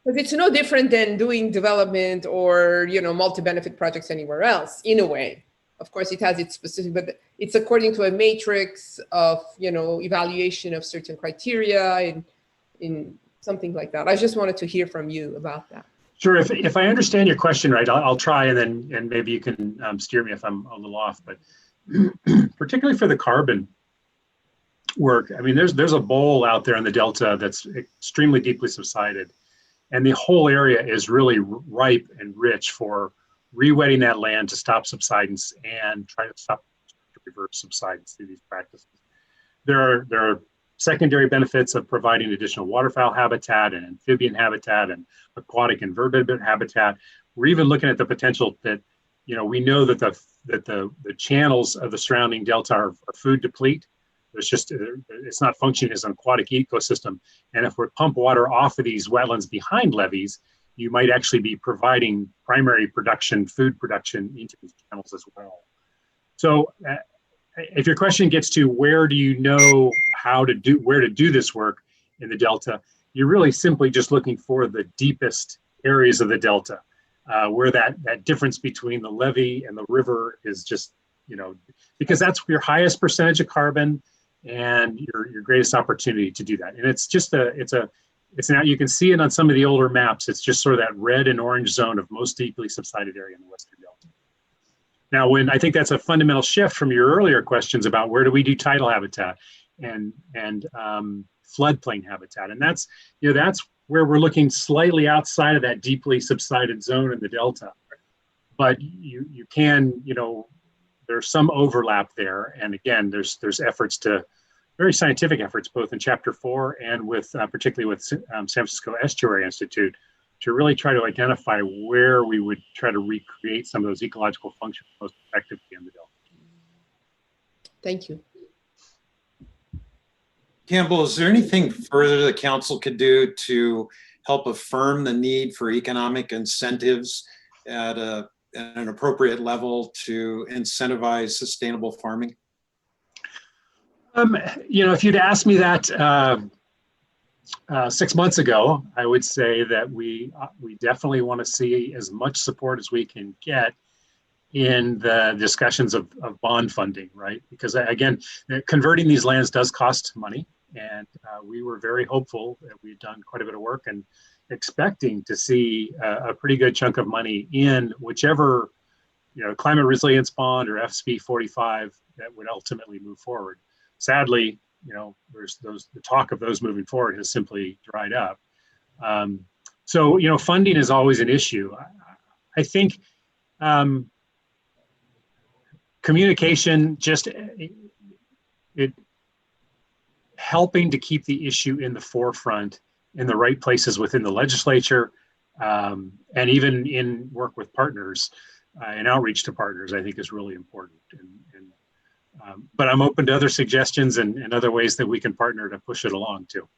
Because it's no different than doing development or, multi-benefit projects anywhere else, in a way. Of course, it has its specific, but it's according to a matrix of, evaluation of certain criteria in something like that. I just wanted to hear from you about that. Sure. If I understand your question right, I'll try, and maybe you can steer me if I'm a little off. But particularly for the carbon work, I mean, there's a bowl out there in the Delta that's extremely deeply subsided, and the whole area is really ripe and rich for re-wetting that land to stop subsidence and try to stop reverse subsidence through these practices. There are secondary benefits of providing additional waterfowl habitat and amphibian habitat and aquatic invertebrate habitat. We're even looking at the potential that, we know that the channels of the surrounding delta are food deplete. It's not functioning as an aquatic ecosystem. And if we pump water off of these wetlands behind levees, you might actually be providing primary production, food production into these channels as well. So if your question gets to where do you know where to do this work in the Delta, you're really simply just looking for the deepest areas of the Delta, where that difference between the levee and the river is just, because that's your highest percentage of carbon and your greatest opportunity to do that. And it's just it's now, you can see it on some of the older maps. It's just sort of that red and orange zone of most deeply subsided area in the Western Delta. Now, I think that's a fundamental shift from your earlier questions about where do we do tidal habitat and floodplain habitat. And that's where we're looking slightly outside of that deeply subsided zone in the Delta. But you can, there's some overlap there. And again, there's efforts very scientific efforts, both in Chapter 4 and particularly with San Francisco Estuary Institute, to really try to identify where we would try to recreate some of those ecological functions most effectively in the Delta. Thank you. Campbell, is there anything further the council could do to help affirm the need for economic incentives at an appropriate level to incentivize sustainable farming? If you'd asked me that 6 months ago, I would say that we definitely want to see as much support as we can get in the discussions of bond funding, right? Because again, converting these lands does cost money, and we were very hopeful that we'd done quite a bit of work and expecting to see a pretty good chunk of money in whichever climate resilience bond or FSB 45 that would ultimately move forward. Sadly, the talk of those moving forward has simply dried up. So funding is always an issue. I think communication, helping to keep the issue in the forefront in the right places within the legislature, and even in work with partners and outreach to partners, I think is really important. But I'm open to other suggestions and other ways that we can partner to push it along too.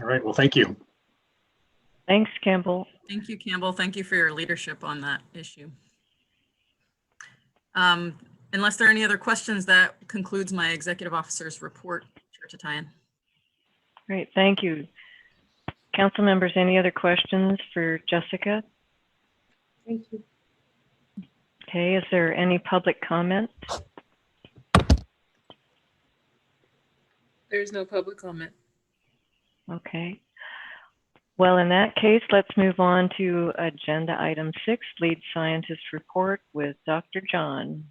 All right, well, thank you. Thanks, Campbell. Thank you, Campbell. Thank you for your leadership on that issue. Unless there are any other questions, that concludes my executive officer's report, Chair Tatayan. Great, thank you. Council members, any other questions for Jessica? Thank you. Okay, is there any public comment? There's no public comment. Okay. Well, in that case, let's move on to agenda item 6, lead scientist report with Dr. John.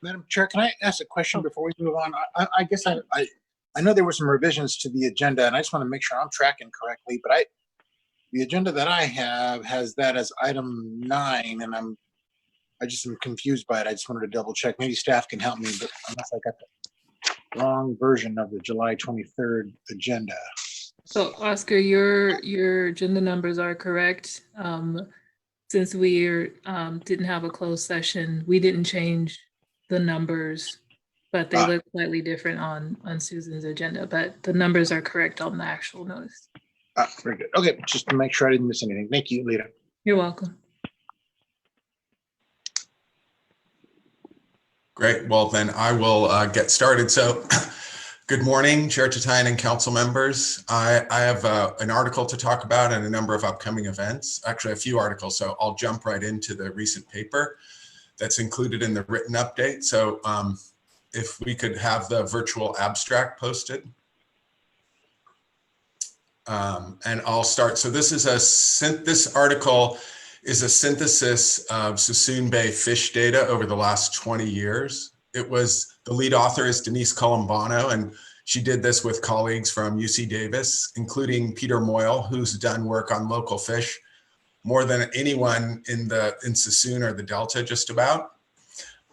Madam Chair, can I ask a question before we move on? I guess I know there were some revisions to the agenda, and I just want to make sure I'm tracking correctly, but the agenda that I have has that as item 9, and I just am confused by it. I just wanted to double check. Maybe staff can help me, but unless I got the wrong version of the July 23rd agenda. So Oscar, your agenda numbers are correct. Since we didn't have a closed session, we didn't change the numbers, but they look slightly different on Susan's agenda, but the numbers are correct on the actual notice. Very good. Okay, just to make sure I didn't miss anything. Thank you, Lita. You're welcome. Great. Well, then I will get started. So good morning, Chair Tatayan and council members. I have an article to talk about and a number of upcoming events, actually a few articles. So I'll jump right into the recent paper that's included in the written update. So if we could have the virtual abstract posted. And I'll start. So this is this article is a synthesis of Suisun Bay fish data over the last 20 years. It was, the lead author is Denise Colombano, and she did this with colleagues from UC Davis, including Peter Moyle, who's done work on local fish more than anyone in Suisun or the Delta just about.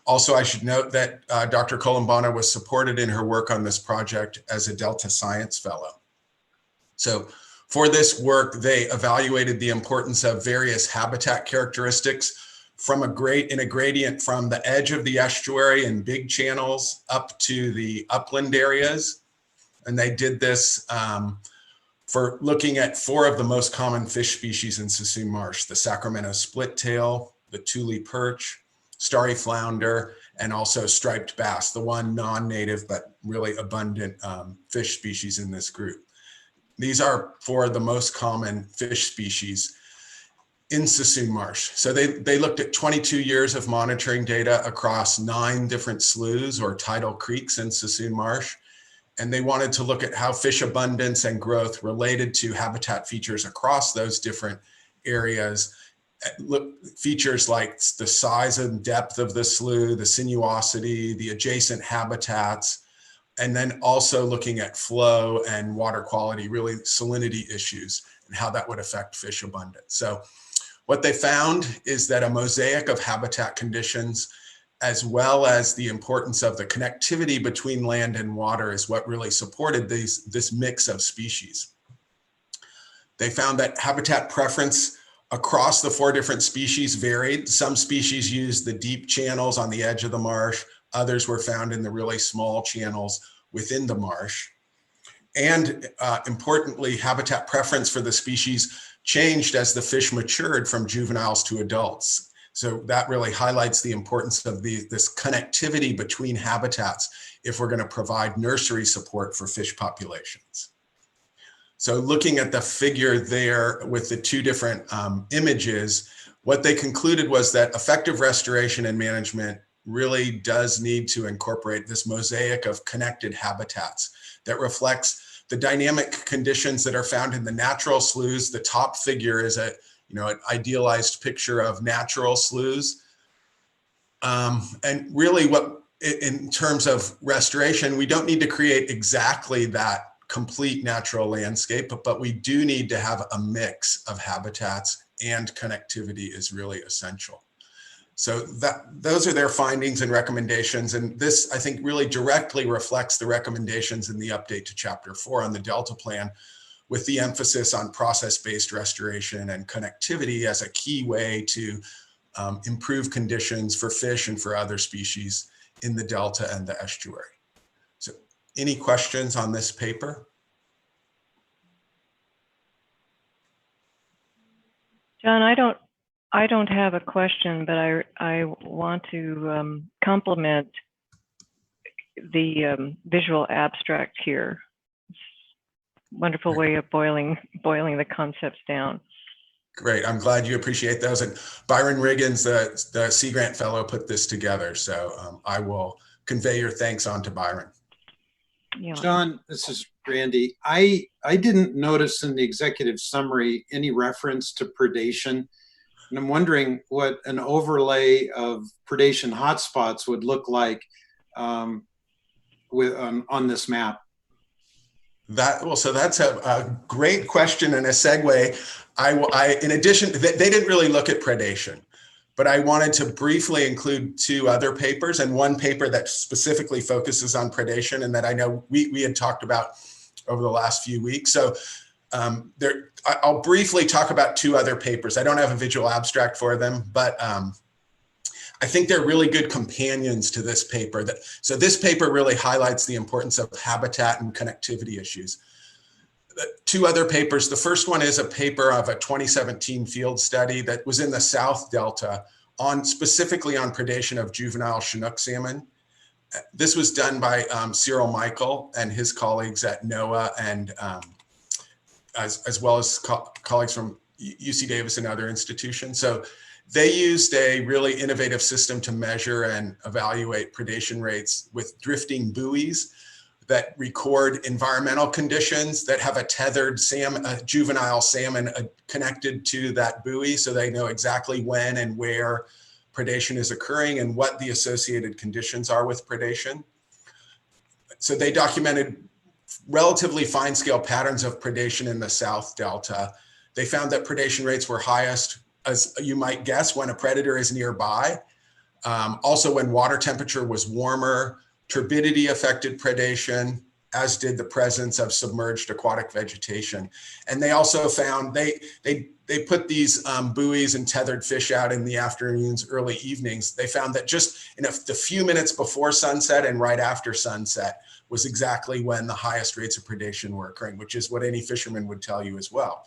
Also, I should note that Dr. Colombano was supported in her work on this project as a Delta Science Fellow. So for this work, they evaluated the importance of various habitat characteristics in a gradient from the edge of the estuary and big channels up to the upland areas. And they did this for looking at 4 of the most common fish species in Suisun Marsh: the Sacramento splittail, the Thule perch, starry flounder, and also striped bass, the one non-native but really abundant fish species in this group. These are 4 of the most common fish species in Suisun Marsh. So they looked at 22 years of monitoring data across 9 different sloughs or tidal creeks in Suisun Marsh. And they wanted to look at how fish abundance and growth related to habitat features across those different areas. Features like the size and depth of the slough, the sinuosity, the adjacent habitats, and then also looking at flow and water quality, really salinity issues, and how that would affect fish abundance. So what they found is that a mosaic of habitat conditions, as well as the importance of the connectivity between land and water, is what really supported this mix of species. They found that habitat preference across the 4 different species varied. Some species used the deep channels on the edge of the marsh. Others were found in the really small channels within the marsh. And importantly, habitat preference for the species changed as the fish matured from juveniles to adults. So that really highlights the importance of this connectivity between habitats if we're going to provide nursery support for fish populations. So looking at the figure there with the 2 different images, what they concluded was that effective restoration and management really does need to incorporate this mosaic of connected habitats that reflects the dynamic conditions that are found in the natural sloughs. The top figure is an idealized picture of natural sloughs. And really in terms of restoration, we don't need to create exactly that complete natural landscape, but we do need to have a mix of habitats, and connectivity is really essential. So those are their findings and recommendations. And this, I think, really directly reflects the recommendations in the update to Chapter 4 on the Delta Plan, with the emphasis on process-based restoration and connectivity as a key way to improve conditions for fish and for other species in the Delta and the estuary. So any questions on this paper? John, I don't have a question, but I want to compliment the visual abstract here. Wonderful way of boiling the concepts down. Great, I'm glad you appreciate those. And Byron Riggins, the Sea Grant Fellow, put this together. So I will convey your thanks on to Byron. Yeah. John, this is Randy. I didn't notice in the executive summary any reference to predation. And I'm wondering what an overlay of predation hotspots would look like on this map. So that's a great question and a segue. In addition, they didn't really look at predation, but I wanted to briefly include two other papers, and one paper that specifically focuses on predation and that I know we had talked about over the last few weeks. So I'll briefly talk about two other papers. I don't have a visual abstract for them, but I think they're really good companions to this paper. So this paper really highlights the importance of habitat and connectivity issues. Two other papers. The first one is a paper of a 2017 field study that was in the South Delta specifically on predation of juvenile Chinook salmon. This was done by Cyril Michael and his colleagues at NOAA, and as well as colleagues from UC Davis and other institutions. So they used a really innovative system to measure and evaluate predation rates with drifting buoys that record environmental conditions that have a tethered juvenile salmon connected to that buoy, so they know exactly when and where predation is occurring and what the associated conditions are with predation. So they documented relatively fine-scale patterns of predation in the South Delta. They found that predation rates were highest, as you might guess, when a predator is nearby. Also, when water temperature was warmer, turbidity affected predation, as did the presence of submerged aquatic vegetation. And they also found, they put these buoys and tethered fish out in the afternoons, early evenings. They found that just in the few minutes before sunset and right after sunset was exactly when the highest rates of predation were occurring, which is what any fisherman would tell you as well.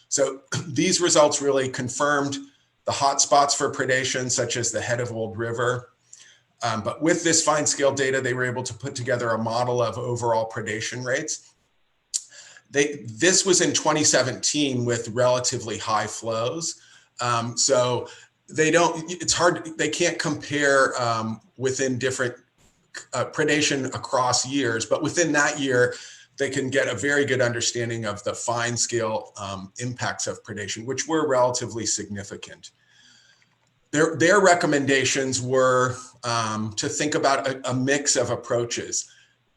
So these results really confirmed the hotspots for predation, such as the head of Old River. But with this fine scale data, they were able to put together a model of overall predation rates. This was in 2017 with relatively high flows. So they can't compare within different predation across years, but within that year, they can get a very good understanding of the fine scale impacts of predation, which were relatively significant. Their recommendations were to think about a mix of approaches.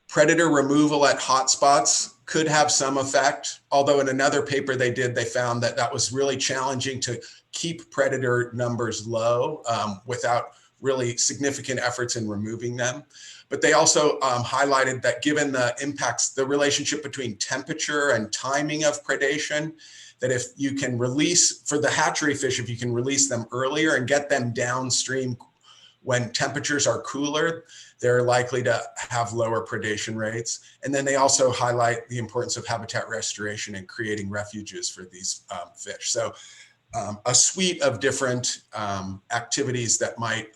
Predator removal at hotspots could have some effect, although in another paper they found that was really challenging to keep predator numbers low without really significant efforts in removing them. But they also highlighted that given the impacts, the relationship between temperature and timing of predation, that if you can release, for the hatchery fish, if you can release them earlier and get them downstream when temperatures are cooler, they're likely to have lower predation rates. And then they also highlight the importance of habitat restoration and creating refuges for these fish. So a suite of different activities that might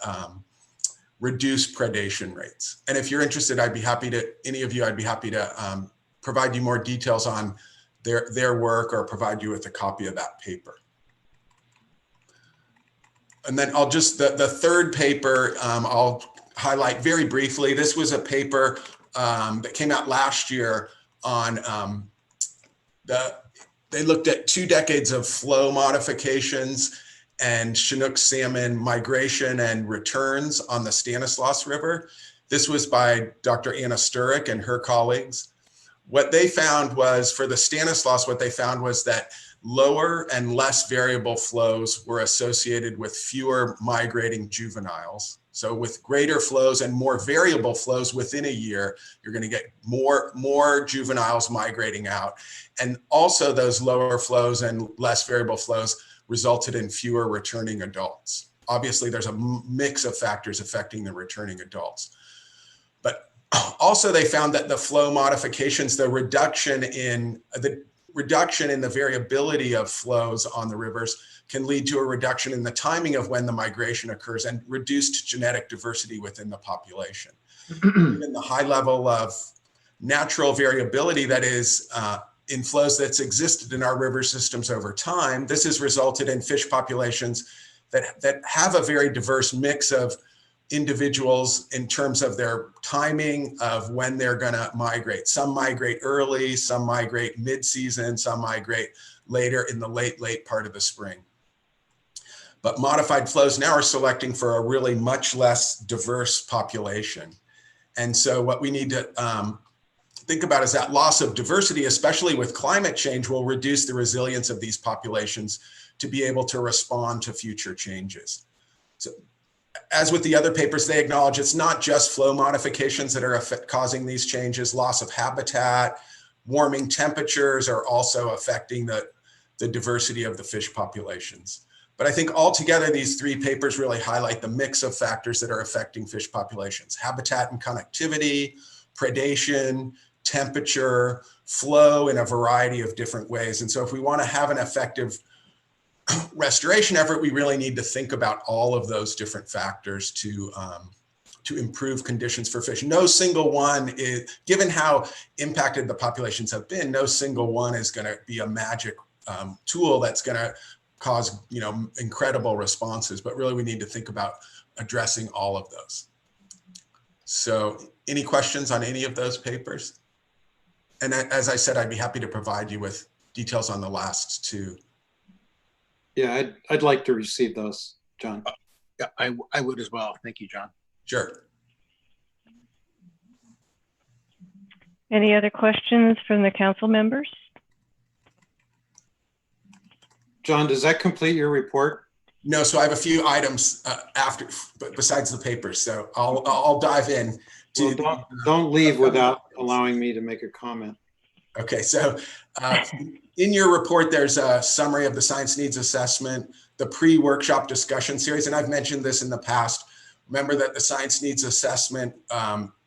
reduce predation rates. And if you're interested, I'd be happy to provide you more details on their work or provide you with a copy of that paper. And then the third paper, I'll highlight very briefly. This was a paper that came out last year on they looked at 2 decades of flow modifications and Chinook salmon migration and returns on the Stanislaus River. This was by Dr. Anna Sturek and her colleagues. What they found was, for the Stanislaus, what they found was that lower and less variable flows were associated with fewer migrating juveniles. So with greater flows and more variable flows within a year, you're going to get more juveniles migrating out. And also those lower flows and less variable flows resulted in fewer returning adults. Obviously, there's a mix of factors affecting the returning adults. But also they found that the flow modifications, the reduction in the variability of flows on the rivers can lead to a reduction in the timing of when the migration occurs and reduced genetic diversity within the population. Given the high level of natural variability that is in flows that's existed in our river systems over time, this has resulted in fish populations that have a very diverse mix of individuals in terms of their timing of when they're going to migrate. Some migrate early, some migrate mid-season, some migrate later in the late part of the spring. But modified flows now are selecting for a really much less diverse population. And so what we need to think about is that loss of diversity, especially with climate change, will reduce the resilience of these populations to be able to respond to future changes. So, as with the other papers, they acknowledge it's not just flow modifications that are causing these changes. Loss of habitat, warming temperatures are also affecting the diversity of the fish populations. But I think altogether, these three papers really highlight the mix of factors that are affecting fish populations: habitat and connectivity, predation, temperature, flow in a variety of different ways. And so if we want to have an effective restoration effort, we really need to think about all of those different factors to improve conditions for fish. No single one is, given how impacted the populations have been, no single one is going to be a magic tool that's going to cause, incredible responses, but really we need to think about addressing all of those. So any questions on any of those papers? And as I said, I'd be happy to provide you with details on the last two. Yeah, I'd like to receive those, John. Yeah, I would as well. Thank you, John. Sure. Any other questions from the council members? John, does that complete your report? No, so I have a few items besides the papers, so I'll dive in. Well, don't leave without allowing me to make a comment. Okay, so in your report, there's a summary of the science needs assessment, the pre-workshop discussion series, and I've mentioned this in the past. Remember that the science needs assessment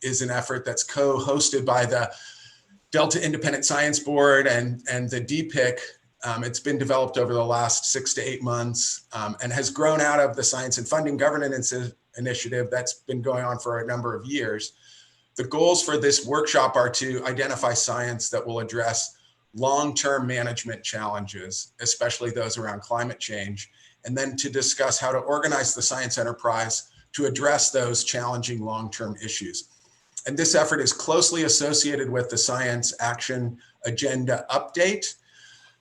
is an effort that's co-hosted by the Delta Independent Science Board and the DPIC. It's been developed over the last 6 to 8 months and has grown out of the Science and Funding Governance Initiative that's been going on for a number of years. The goals for this workshop are to identify science that will address long-term management challenges, especially those around climate change, and then to discuss how to organize the science enterprise to address those challenging long-term issues. And this effort is closely associated with the Science Action Agenda update.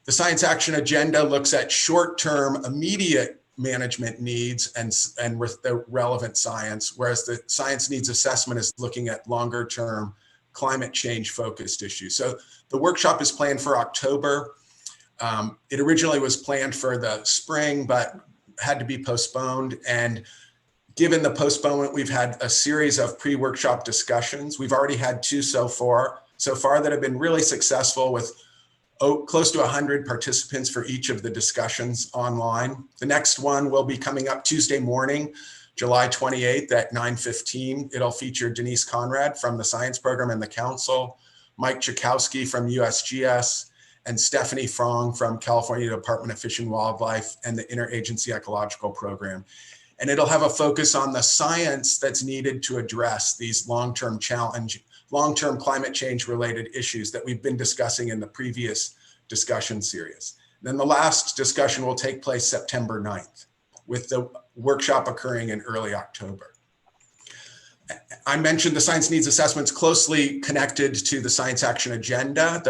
The Science Action Agenda looks at short-term immediate management needs and with the relevant science, whereas the science needs assessment is looking at longer term climate change focused issues. So the workshop is planned for October. It originally was planned for the spring, but had to be postponed. And given the postponement, we've had a series of pre-workshop discussions. We've already had 2 so far that have been really successful with close to 100 participants for each of the discussions online. The next one will be coming up Tuesday morning, July 28th at 9:15. It'll feature Denise Conrad from the science program and the council, Mike Chakowski from USGS, and Stephanie Frong from California Department of Fish and Wildlife and the Interagency Ecological Program. And it'll have a focus on the science that's needed to address these long-term climate change related issues that we've been discussing in the previous discussion series. And then the last discussion will take place September 9th, with the workshop occurring in early October. I mentioned the science needs assessments closely connected to the Science Action Agenda.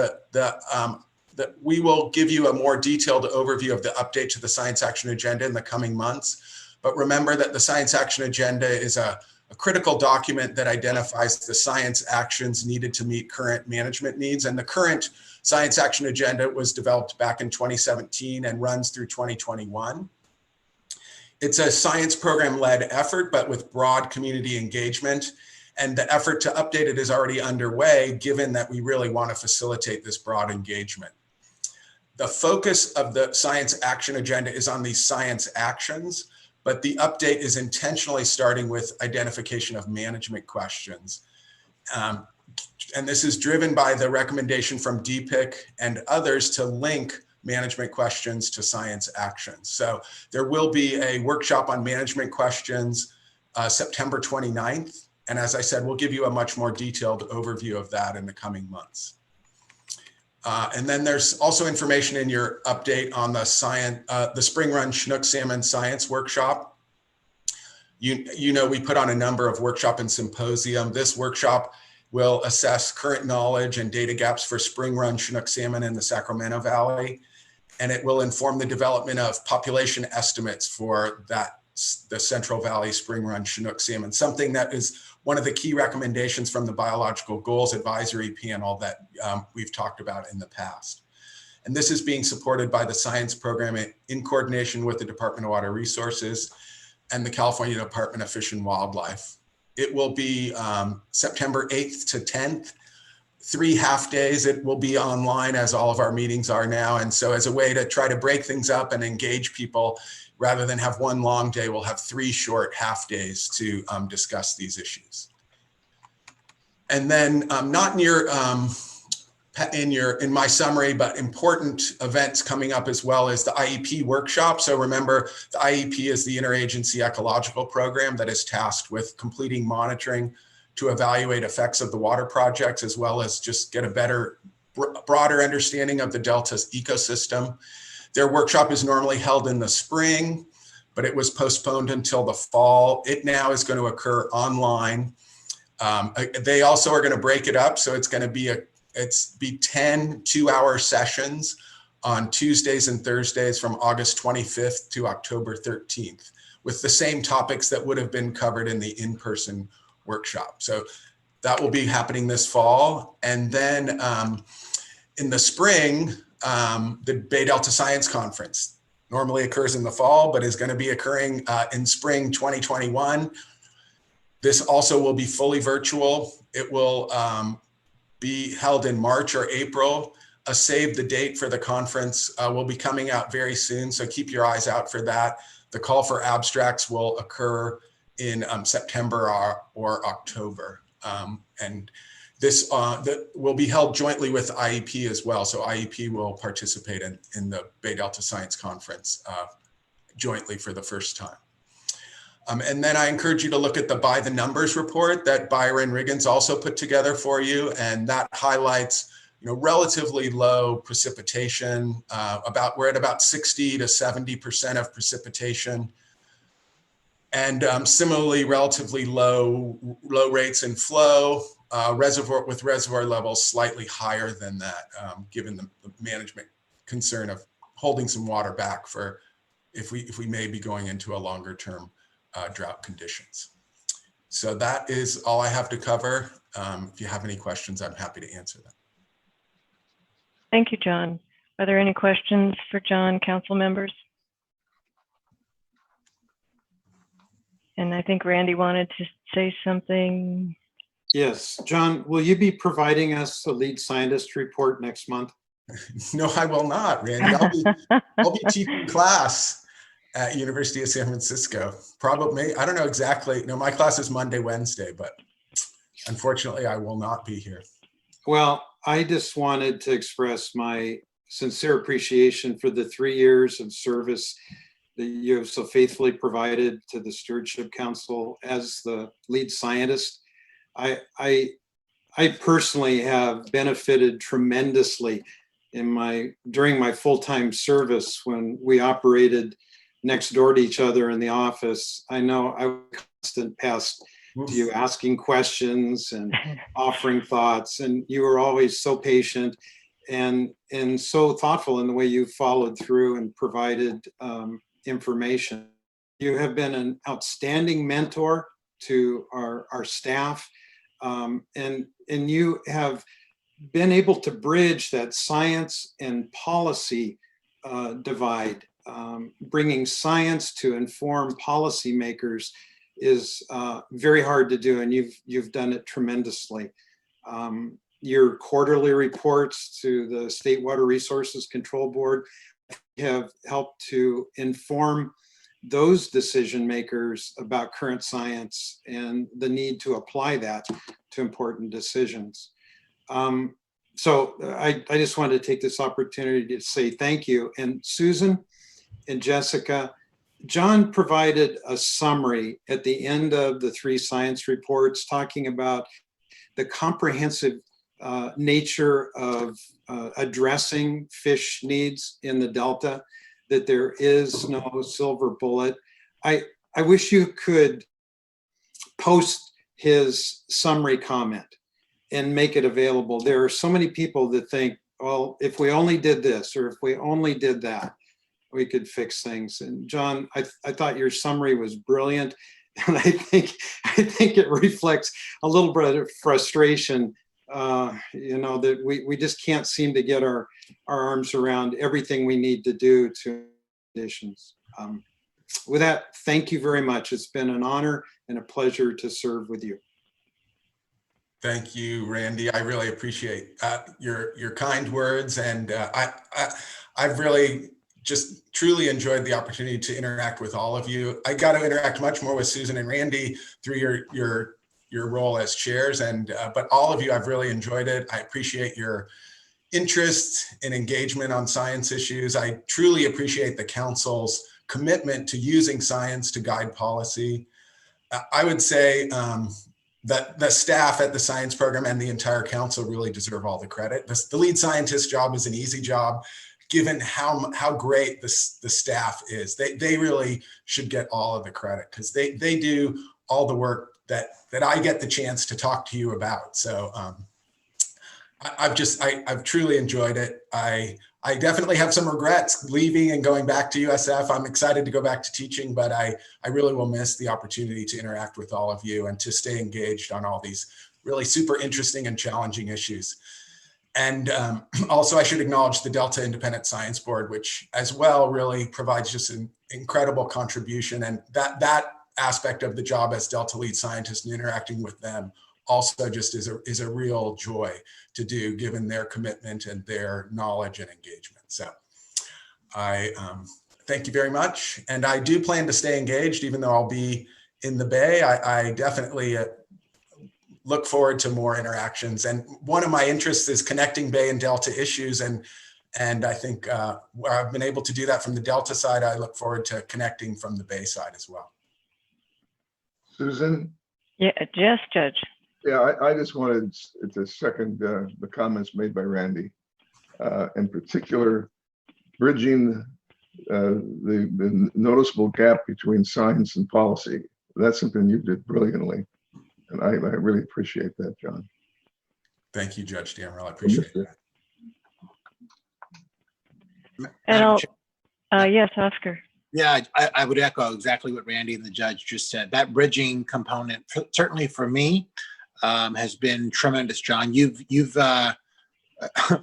That we will give you a more detailed overview of the update to the Science Action Agenda in the coming months. But remember that the Science Action Agenda is a a critical document that identifies the science actions needed to meet current management needs. And the current science action agenda was developed back in 2017 and runs through 2021. It's a science program-led effort, but with broad community engagement. And the effort to update it is already underway, given that we really want to facilitate this broad engagement. The focus of the science action agenda is on these science actions, but the update is intentionally starting with identification of management questions. And this is driven by the recommendation from DPIC and others to link management questions to science actions. So there will be a workshop on management questions September 29th. And as I said, we'll give you a much more detailed overview of that in the coming months. And then there's also information in your update on the Spring Run Chinook Salmon Science Workshop. You know, we put on a number of workshop and symposium. This workshop will assess current knowledge and data gaps for spring run Chinook salmon in the Sacramento Valley. And it will inform the development of population estimates for the Central Valley spring run Chinook salmon, something that is one of the key recommendations from the Biological Goals Advisory Panel that we've talked about in the past. And this is being supported by the science program in coordination with the Department of Water Resources and the California Department of Fish and Wildlife. It will be September 8th to 10th, 3 half days. It will be online, as all of our meetings are now. And so as a way to try to break things up and engage people, rather than have one long day, we'll have 3 short half days to discuss these issues. And then not in my summary, but important events coming up as well is the Iep Workshop. So remember, the Iep is the Interagency Ecological Program that is tasked with completing monitoring to evaluate effects of the water projects, as well as just get a better, broader understanding of the Delta's ecosystem. Their workshop is normally held in the spring, but it was postponed until the fall. It now is going to occur online. They also are going to break it up. So it's going to be 10 2-hour sessions on Tuesdays and Thursdays from August 25th to October 13th, with the same topics that would have been covered in the in-person workshop. So that will be happening this fall. And then in the spring, the Bay Delta Science Conference normally occurs in the fall, but is going to be occurring in spring 2021. This also will be fully virtual. It will be held in March or April. A save the date for the conference will be coming out very soon, so keep your eyes out for that. The call for abstracts will occur in September or October. And this that will be held jointly with IEP as well. So IEP will participate in the Bay Delta Science Conference jointly for the first time. And then I encourage you to look at the By the Numbers report that Byron Riggins also put together for you. And that highlights, relatively low precipitation. We're at about 60 to 70% of precipitation. And similarly, relatively low rates in flow, reservoir levels slightly higher than that, given the management concern of holding some water back for if we may be going into a longer term drought conditions. So that is all I have to cover. If you have any questions, I'm happy to answer them. Thank you, John. Are there any questions for John, council members? And I think Randy wanted to say something. Yes, John, will you be providing us a lead scientist report next month? No, I will not, Randy. I'll be teaching class at University of San Francisco. Probably, I don't know exactly. No, my class is Monday, Wednesday, but unfortunately I will not be here. Well, I just wanted to express my sincere appreciation for the 3 years of service that you have so faithfully provided to the Stewardship Council as the lead scientist. I personally have benefited tremendously during my full-time service when we operated next door to each other in the office. I know I was constant past to you asking questions and offering thoughts, and you were always so patient and so thoughtful in the way you followed through and provided information. You have been an outstanding mentor to our staff. And you have been able to bridge that science and policy divide. Bringing science to inform policymakers is very hard to do, and you've done it tremendously. Your quarterly reports to the State Water Resources Control Board have helped to inform those decision makers about current science and the need to apply that to important decisions. So I just wanted to take this opportunity to say thank you. And Susan and Jessica, John provided a summary at the end of the 3 science reports talking about the comprehensive nature of addressing fish needs in the Delta, that there is no silver bullet. I wish you could post his summary comment and make it available. There are so many people that think, well, if we only did this, or if we only did that, we could fix things. And John, I thought your summary was brilliant. And I think it reflects a little bit of frustration, that we just can't seem to get our arms around everything we need to do to conditions. With that, thank you very much. It's been an honor and a pleasure to serve with you. Thank you, Randy. I really appreciate your kind words, and I've really just truly enjoyed the opportunity to interact with all of you. I got to interact much more with Susan and Randy through your role as chairs, but all of you, I've really enjoyed it. I appreciate your interest and engagement on science issues. I truly appreciate the council's commitment to using science to guide policy. I would say that the staff at the science program and the entire council really deserve all the credit. The lead scientist job is an easy job, given how great the staff is. They really should get all of the credit, because they do all the work that I get the chance to talk to you about. So I've truly enjoyed it. I definitely have some regrets leaving and going back to USF. I'm excited to go back to teaching, but I really will miss the opportunity to interact with all of you and to stay engaged on all these really super interesting and challenging issues. And also I should acknowledge the Delta Independent Science Board, which as well really provides just an incredible contribution. And that aspect of the job as Delta lead scientist and interacting with them also just is a real joy to do, given their commitment and their knowledge and engagement. So I thank you very much. And I do plan to stay engaged, even though I'll be in the Bay. I definitely look forward to more interactions. And one of my interests is connecting Bay and Delta issues. And I think where I've been able to do that from the Delta side, I look forward to connecting from the Bay side as well. Susan? Yeah, yes, Judge. Yeah, I just wanted to second the comments made by Randy, in particular, bridging the noticeable gap between science and policy. That's something you did brilliantly. And I really appreciate that, John. Thank you, Judge Damrell. I appreciate that. And yes, Oscar. Yeah, I would echo exactly what Randy and the judge just said. That bridging component, certainly for me, has been tremendous, John. You've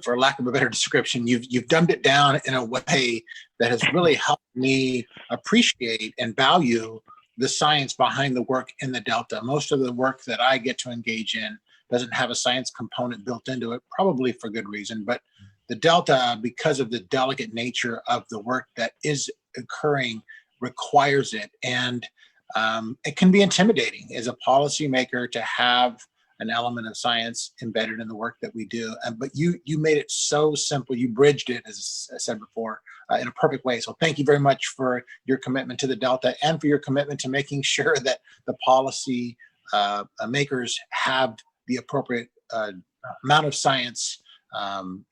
for lack of a better description, you've dumbed it down in a way that has really helped me appreciate and value the science behind the work in the Delta. Most of the work that I get to engage in doesn't have a science component built into it, probably for good reason. But the Delta, because of the delicate nature of the work that is occurring, requires it. And it can be intimidating as a policymaker to have an element of science embedded in the work that we do. But you made it so simple. You bridged it, as I said before, in a perfect way. So thank you very much for your commitment to the Delta and for your commitment to making sure that the policy makers have the appropriate amount of science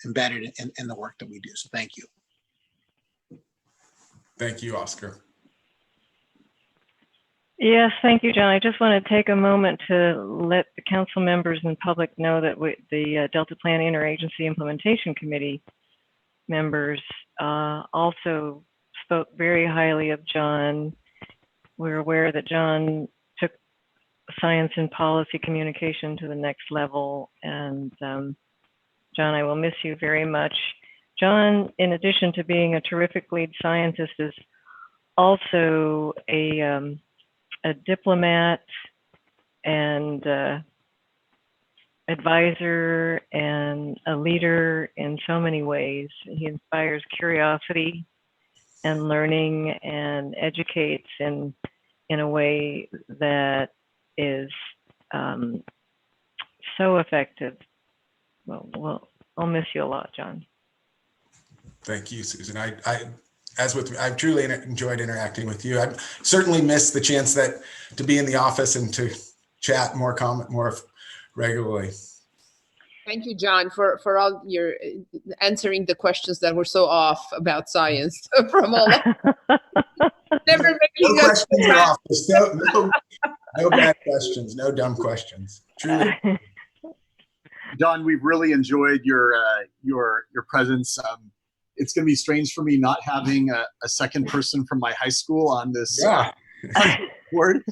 embedded in the work that we do. So thank you. Thank you, Oscar. Yes, thank you, John. I just want to take a moment to let the council members and public know that the Delta Plan Interagency Implementation Committee members also spoke very highly of John. We're aware that John took science and policy communication to the next level. And John, I will miss you very much. John, in addition to being a terrific lead scientist, is also a diplomat and advisor and a leader in so many ways. He inspires curiosity and learning and educates in a way that is so effective. Well, I'll miss you a lot, John. Thank you, Susan. I've truly enjoyed interacting with you. I've certainly missed the chance to be in the office and to chat more regularly. Thank you, John, for all your answering the questions that were so off about science from all. Never making no questions are off. No bad questions, no dumb questions. Truly. John, we've really enjoyed your presence. It's going to be strange for me not having a second person from my high school on this board.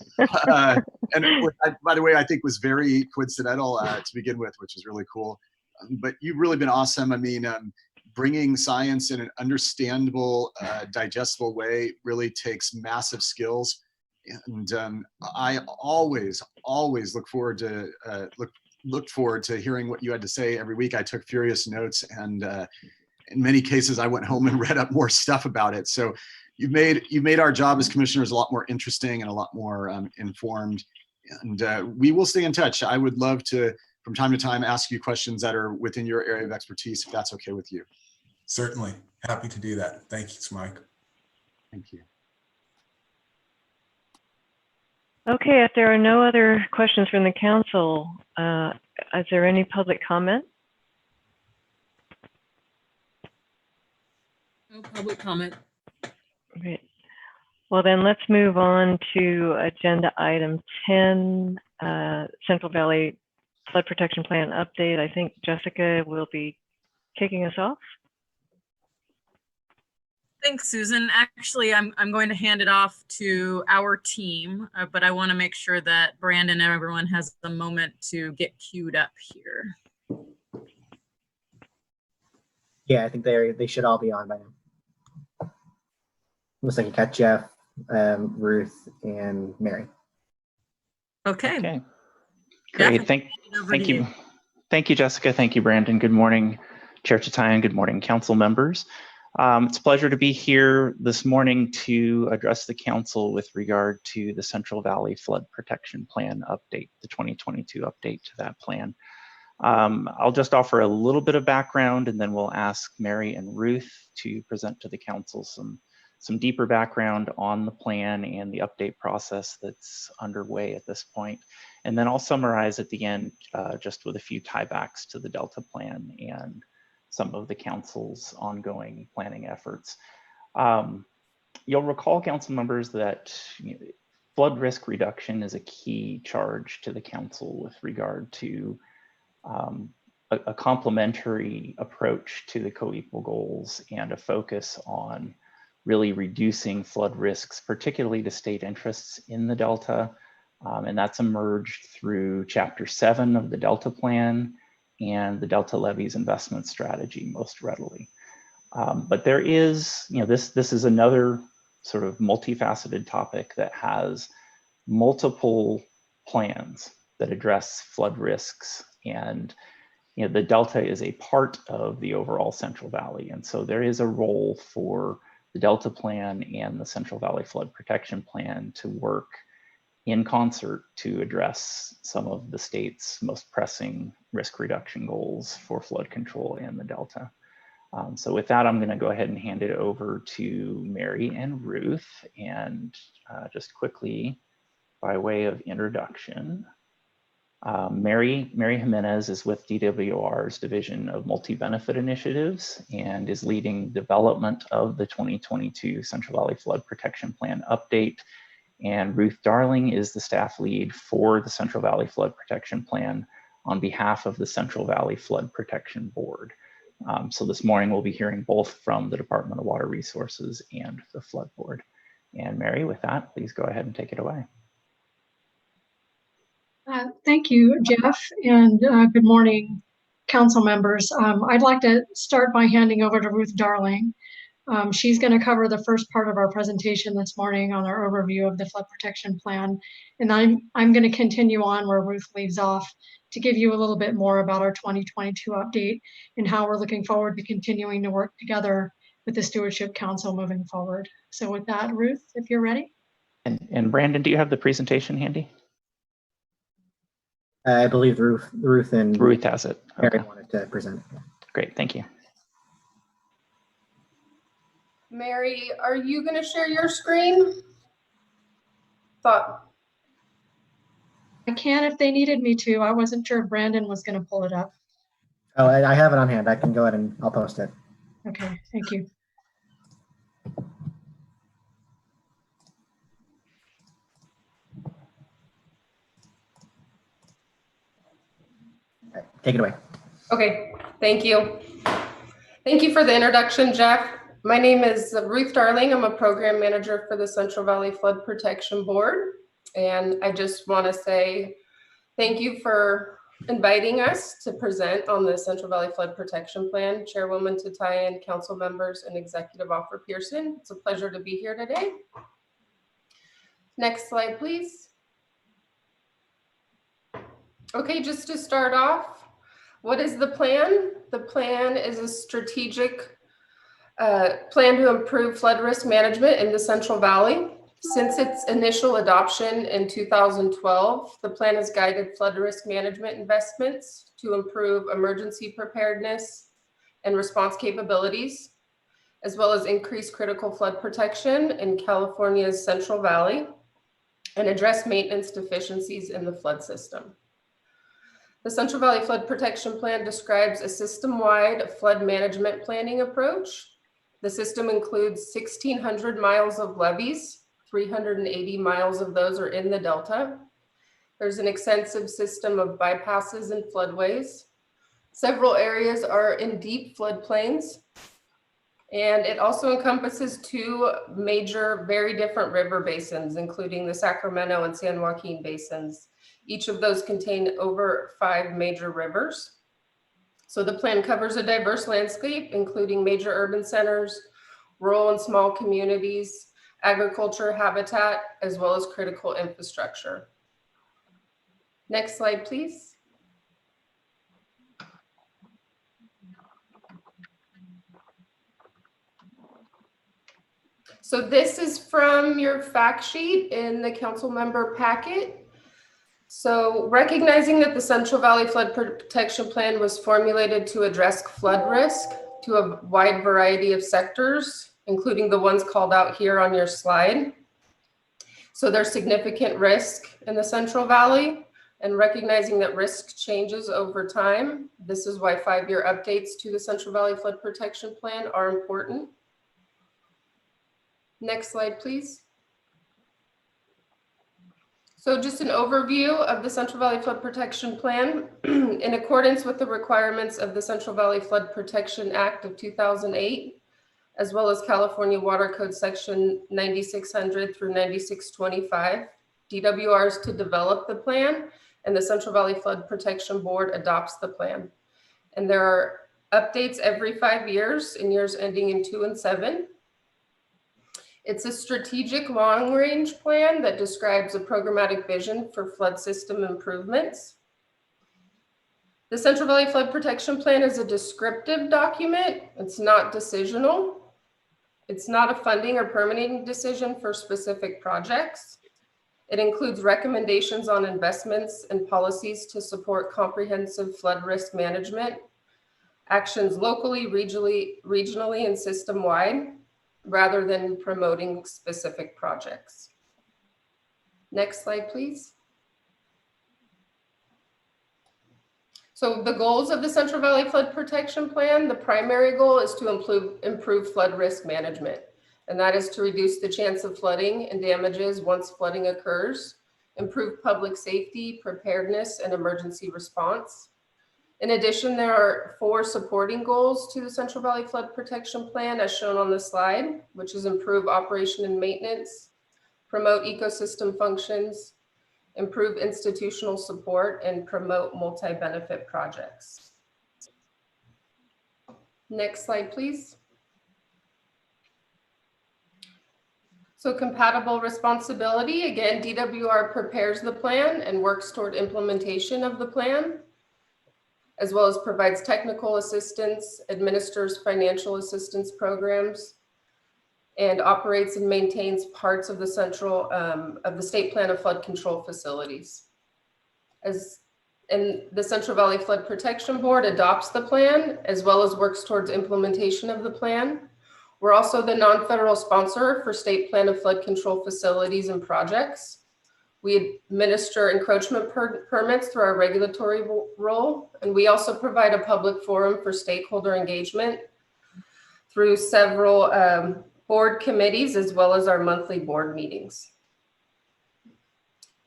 And by the way, I think was very coincidental to begin with, which is really cool. But you've really been awesome. I mean, bringing science in an understandable, digestible way really takes massive skills. And I always look forward to hearing what you had to say every week. I took furious notes, and in many cases, I went home and read up more stuff about it. So you've made our job as commissioners a lot more interesting and a lot more informed. And we will stay in touch. I would love to, from time to time, ask you questions that are within your area of expertise, if that's okay with you. Certainly. Happy to do that. Thank you, Mike. Thank you. Okay, if there are no other questions from the council, is there any public comment? No public comment. Great. Well, then let's move on to agenda item 10, Central Valley Flood Protection Plan update. I think Jessica will be kicking us off. Thanks, Susan. Actually, I'm going to hand it off to our team, but I want to make sure that Brandon and everyone has a moment to get queued up here. Yeah, I think they should all be on by now. Unless I can catch Jeff, Ruth, and Mary. Okay. Okay. Great. Jeff, Thank you. Thank you, Jessica. Thank you, Brandon. Good morning, Chair Tatayan. Good morning, council members. It's a pleasure to be here this morning to address the council with regard to the Central Valley Flood Protection Plan update, the 2022 update to that plan. I'll just offer a little bit of background, and then we'll ask Mary and Ruth to present to the council some deeper background on the plan and the update process that's underway at this point. And then I'll summarize at the end just with a few tiebacks to the Delta plan and some of the council's ongoing planning efforts. You'll recall, council members, that flood risk reduction is a key charge to the council with regard to a complementary approach to the co-equal goals and a focus on really reducing flood risks, particularly to state interests in the Delta. And that's emerged through Chapter 7 of the Delta Plan and the Delta Levees investment strategy most readily. But there is, this is another sort of multifaceted topic that has multiple plans that address flood risks, and the Delta is a part of the overall Central Valley. And so there is a role for the Delta Plan and the Central Valley Flood Protection Plan to work in concert to address some of the state's most pressing risk reduction goals for flood control in the Delta. So with that, I'm going to go ahead and hand it over to Mary and Ruth. And just quickly, by way of introduction, Mary Jimenez is with DWR's Division of Multi-Benefit Initiatives and is leading development of the 2022 Central Valley Flood Protection Plan update. And Ruth Darling is the staff lead for the Central Valley Flood Protection Plan on behalf of the Central Valley Flood Protection Board. So this morning we'll be hearing both from the Department of Water Resources and the Flood Board. And Mary, with that, please go ahead and take it away. Thank you, Jeff, and good morning, council members. I'd like to start by handing over to Ruth Darling. She's going to cover the first part of our presentation this morning on our overview of the flood protection plan, and I'm going to continue on where Ruth leaves off to give you a little bit more about our 2022 update and how we're looking forward to continuing to work together with the Stewardship Council moving forward. So with that, Ruth, if you're ready. And Brandon, do you have the presentation handy? I believe Ruth has it. Mary wanted to present. Great, thank you. Mary, are you going to share your screen? I can if they needed me to. I wasn't sure if Brandon was going to pull it up. Oh, I have it on hand. I can go ahead and I'll post it. Okay, thank you. Take it away. Okay, thank you. Thank you for the introduction, Jeff. My name is Ruth Darling. I'm a program manager for the Central Valley Flood Protection Board. And I just want to say thank you for inviting us to present on the Central Valley Flood Protection Plan. Chairwoman Tatayan, council members, and Executive Officer Pearson. It's a pleasure to be here today. Next slide, please. Okay, just to start off, what is the plan? The plan is a strategic plan to improve flood risk management in the Central Valley. Since its initial adoption in 2012, the plan has guided flood risk management investments to improve emergency preparedness and response capabilities, as well as increase critical flood protection in California's Central Valley and address maintenance deficiencies in the flood system. The Central Valley Flood Protection Plan describes a system-wide flood management planning approach. The system includes 1,600 miles of levees. 380 miles of those are in the Delta. There's an extensive system of bypasses and floodways. Several areas are in deep floodplains. And it also encompasses two major, very different river basins, including the Sacramento and San Joaquin basins. Each of those contain over 5 major rivers. So the plan covers a diverse landscape, including major urban centers, rural and small communities, agriculture, habitat, as well as critical infrastructure. Next slide, please. So this is from your fact sheet in the council member packet. So recognizing that the Central Valley Flood Protection Plan was formulated to address flood risk to a wide variety of sectors, including the ones called out here on your slide. So there's significant risk in the Central Valley, and recognizing that risk changes over time. This is why 5-year updates to the Central Valley Flood Protection Plan are important. Next slide, please. So just an overview of the Central Valley Flood Protection Plan. In accordance with the requirements of the Central Valley Flood Protection Act of 2008, as well as California Water Code Section 9600 through 9625, DWR is to develop the plan, and the Central Valley Flood Protection Board adopts the plan. And there are updates every 5 years, in years ending in 2 and 7. It's a strategic long-range plan that describes a programmatic vision for flood system improvements. The Central Valley Flood Protection Plan is a descriptive document. It's not decisional. It's not a funding or permitting decision for specific projects. It includes recommendations on investments and policies to support comprehensive flood risk management, actions locally, regionally, and system-wide, rather than promoting specific projects. Next slide, please. So the goals of the Central Valley Flood Protection Plan, the primary goal is to improve flood risk management. And that is to reduce the chance of flooding and damages once flooding occurs, improve public safety, preparedness, and emergency response. In addition, there are 4 supporting goals to the Central Valley Flood Protection Plan as shown on the slide, which is improve operation and maintenance, promote ecosystem functions, improve institutional support, and promote multi-benefit projects. Next slide, please. So compatible responsibility, again, DWR prepares the plan and works toward implementation of the plan, as well as provides technical assistance, administers financial assistance programs, and operates and maintains parts of the state plan of flood control facilities. And the Central Valley Flood Protection Board adopts the plan as well as works towards implementation of the plan. We're also the non-federal sponsor for state plan of flood control facilities and projects. We administer encroachment permits through our regulatory role, and we also provide a public forum for stakeholder engagement through several board committees, as well as our monthly board meetings.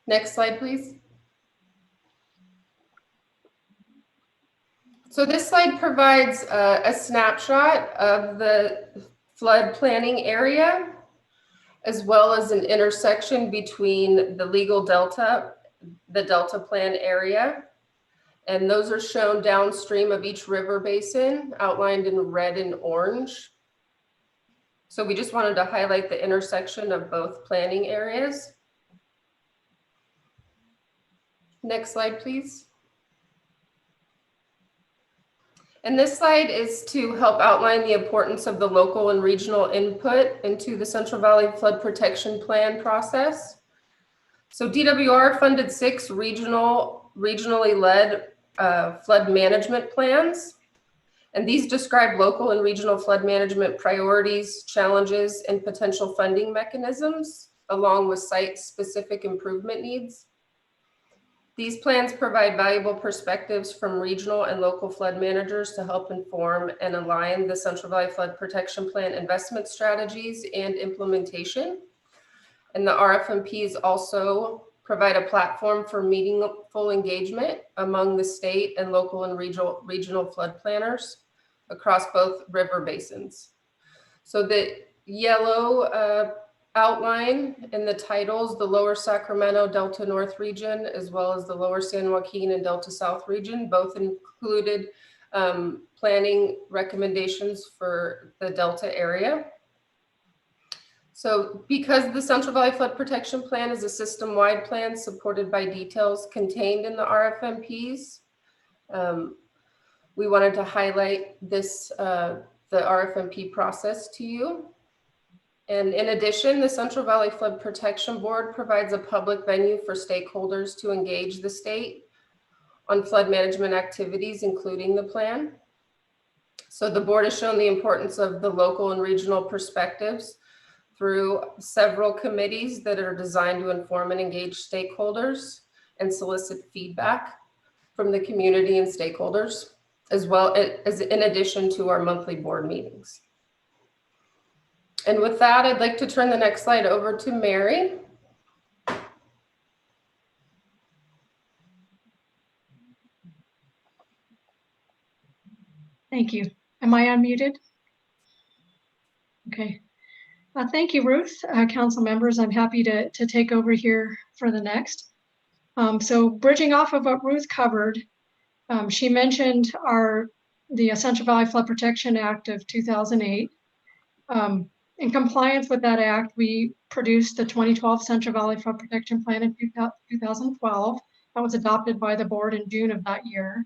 Next slide, please. So this slide provides a snapshot of the flood planning area, as well as an intersection between the legal delta, the delta plan area. And those are shown downstream of each river basin, outlined in red and orange. So we just wanted to highlight the intersection of both planning areas. Next slide, please. And this slide is to help outline the importance of the local and regional input into the Central Valley Flood Protection Plan process. So DWR funded 6 regionally led flood management plans. And these describe local and regional flood management priorities, challenges, and potential funding mechanisms, along with site-specific improvement needs. These plans provide valuable perspectives from regional and local flood managers to help inform and align the Central Valley Flood Protection Plan investment strategies and implementation. And the RFMPs also provide a platform for meaningful engagement among the state and local and regional flood planners across both river basins. So the yellow outline in the titles, the lower Sacramento Delta North region, as well as the lower San Joaquin and Delta South region, both included planning recommendations for the Delta area. So because the Central Valley Flood Protection Plan is a system-wide plan supported by details contained in the RFMPs, we wanted to highlight this, the RFMP process to you. And in addition, the Central Valley Flood Protection Board provides a public venue for stakeholders to engage the state on flood management activities, including the plan. So the board has shown the importance of the local and regional perspectives through several committees that are designed to inform and engage stakeholders and solicit feedback from the community and stakeholders, as well as in addition to our monthly board meetings. And with that, I'd like to turn the next slide over to Mary. Thank you. Am I unmuted? Okay. Thank you, Ruth. Council members, I'm happy to take over here for the next. So bridging off of what Ruth covered, she mentioned the Central Valley Flood Protection Act of 2008. In compliance with that act, we produced the 2012 Central Valley Flood Protection Plan in 2012. That was adopted by the board in June of that year.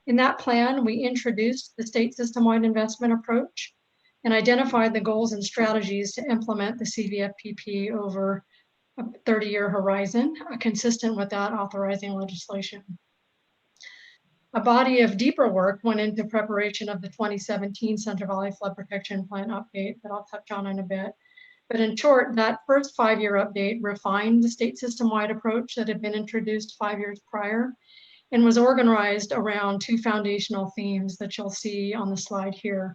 In that plan, we introduced the state system-wide investment approach and identified the goals and strategies to implement the CVFPP over a 30-year horizon, consistent with that authorizing legislation. A body of deeper work went into preparation of the 2017 Central Valley Flood Protection Plan update that I'll touch on in a bit. But in short, that first 5-year update refined the state system-wide approach that had been introduced 5 years prior and was organized around 2 foundational themes that you'll see on the slide here.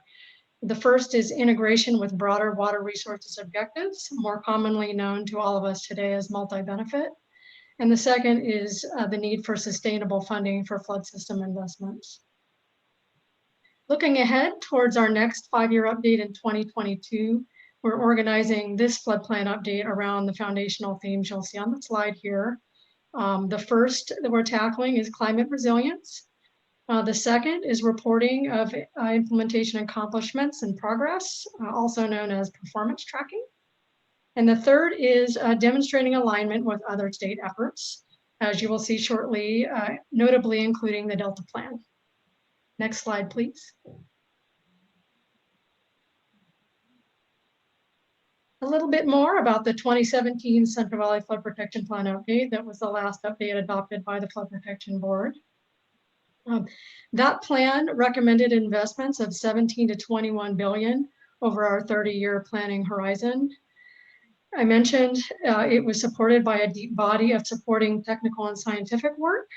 The first is integration with broader water resources objectives, more commonly known to all of us today as multi-benefit. And the second is the need for sustainable funding for flood system investments. Looking ahead towards our next 5-year update in 2022, we're organizing this flood plan update around the foundational themes you'll see on the slide here. The first that we're tackling is climate resilience. The second is reporting of implementation accomplishments and progress, also known as performance tracking. And the third is demonstrating alignment with other state efforts, as you will see shortly, notably including the Delta Plan. Next slide, please. A little bit more about the 2017 Central Valley Flood Protection Plan update. That was the last update adopted by the Flood Protection Board. That plan recommended investments of 17 to 21 billion over our 30-year planning horizon. I mentioned it was supported by a deep body of supporting technical and scientific work.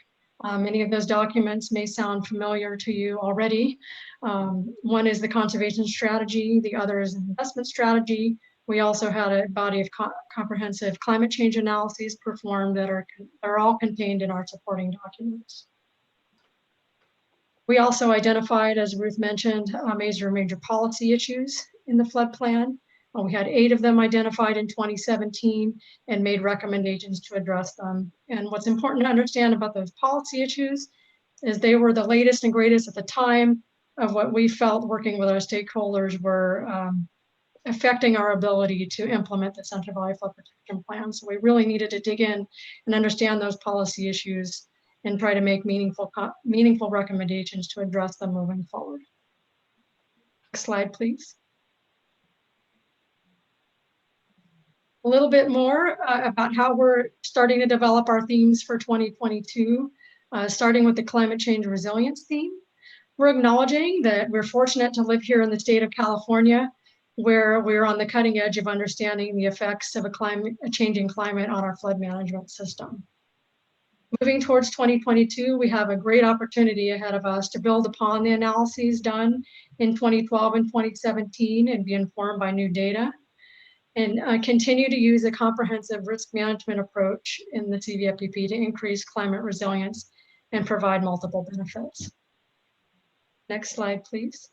Many of those documents may sound familiar to you already. One is the conservation strategy, the other is an investment strategy. We also had a body of comprehensive climate change analyses performed that are all contained in our supporting documents. We also identified, as Ruth mentioned, major policy issues in the flood plan. We had 8 of them identified in 2017 and made recommendations to address them. And what's important to understand about those policy issues is they were the latest and greatest at the time of what we felt working with our stakeholders were affecting our ability to implement the Central Valley Flood Protection Plan. So we really needed to dig in and understand those policy issues and try to make meaningful recommendations to address them moving forward. Next slide, please. A little bit more about how we're starting to develop our themes for 2022, starting with the climate change resilience theme. We're acknowledging that we're fortunate to live here in the state of California, where we're on the cutting edge of understanding the effects of a changing climate on our flood management system. Moving towards 2022, we have a great opportunity ahead of us to build upon the analyses done in 2012 and 2017 and be informed by new data, and continue to use a comprehensive risk management approach in the CVFPP to increase climate resilience and provide multiple benefits. Next slide, please.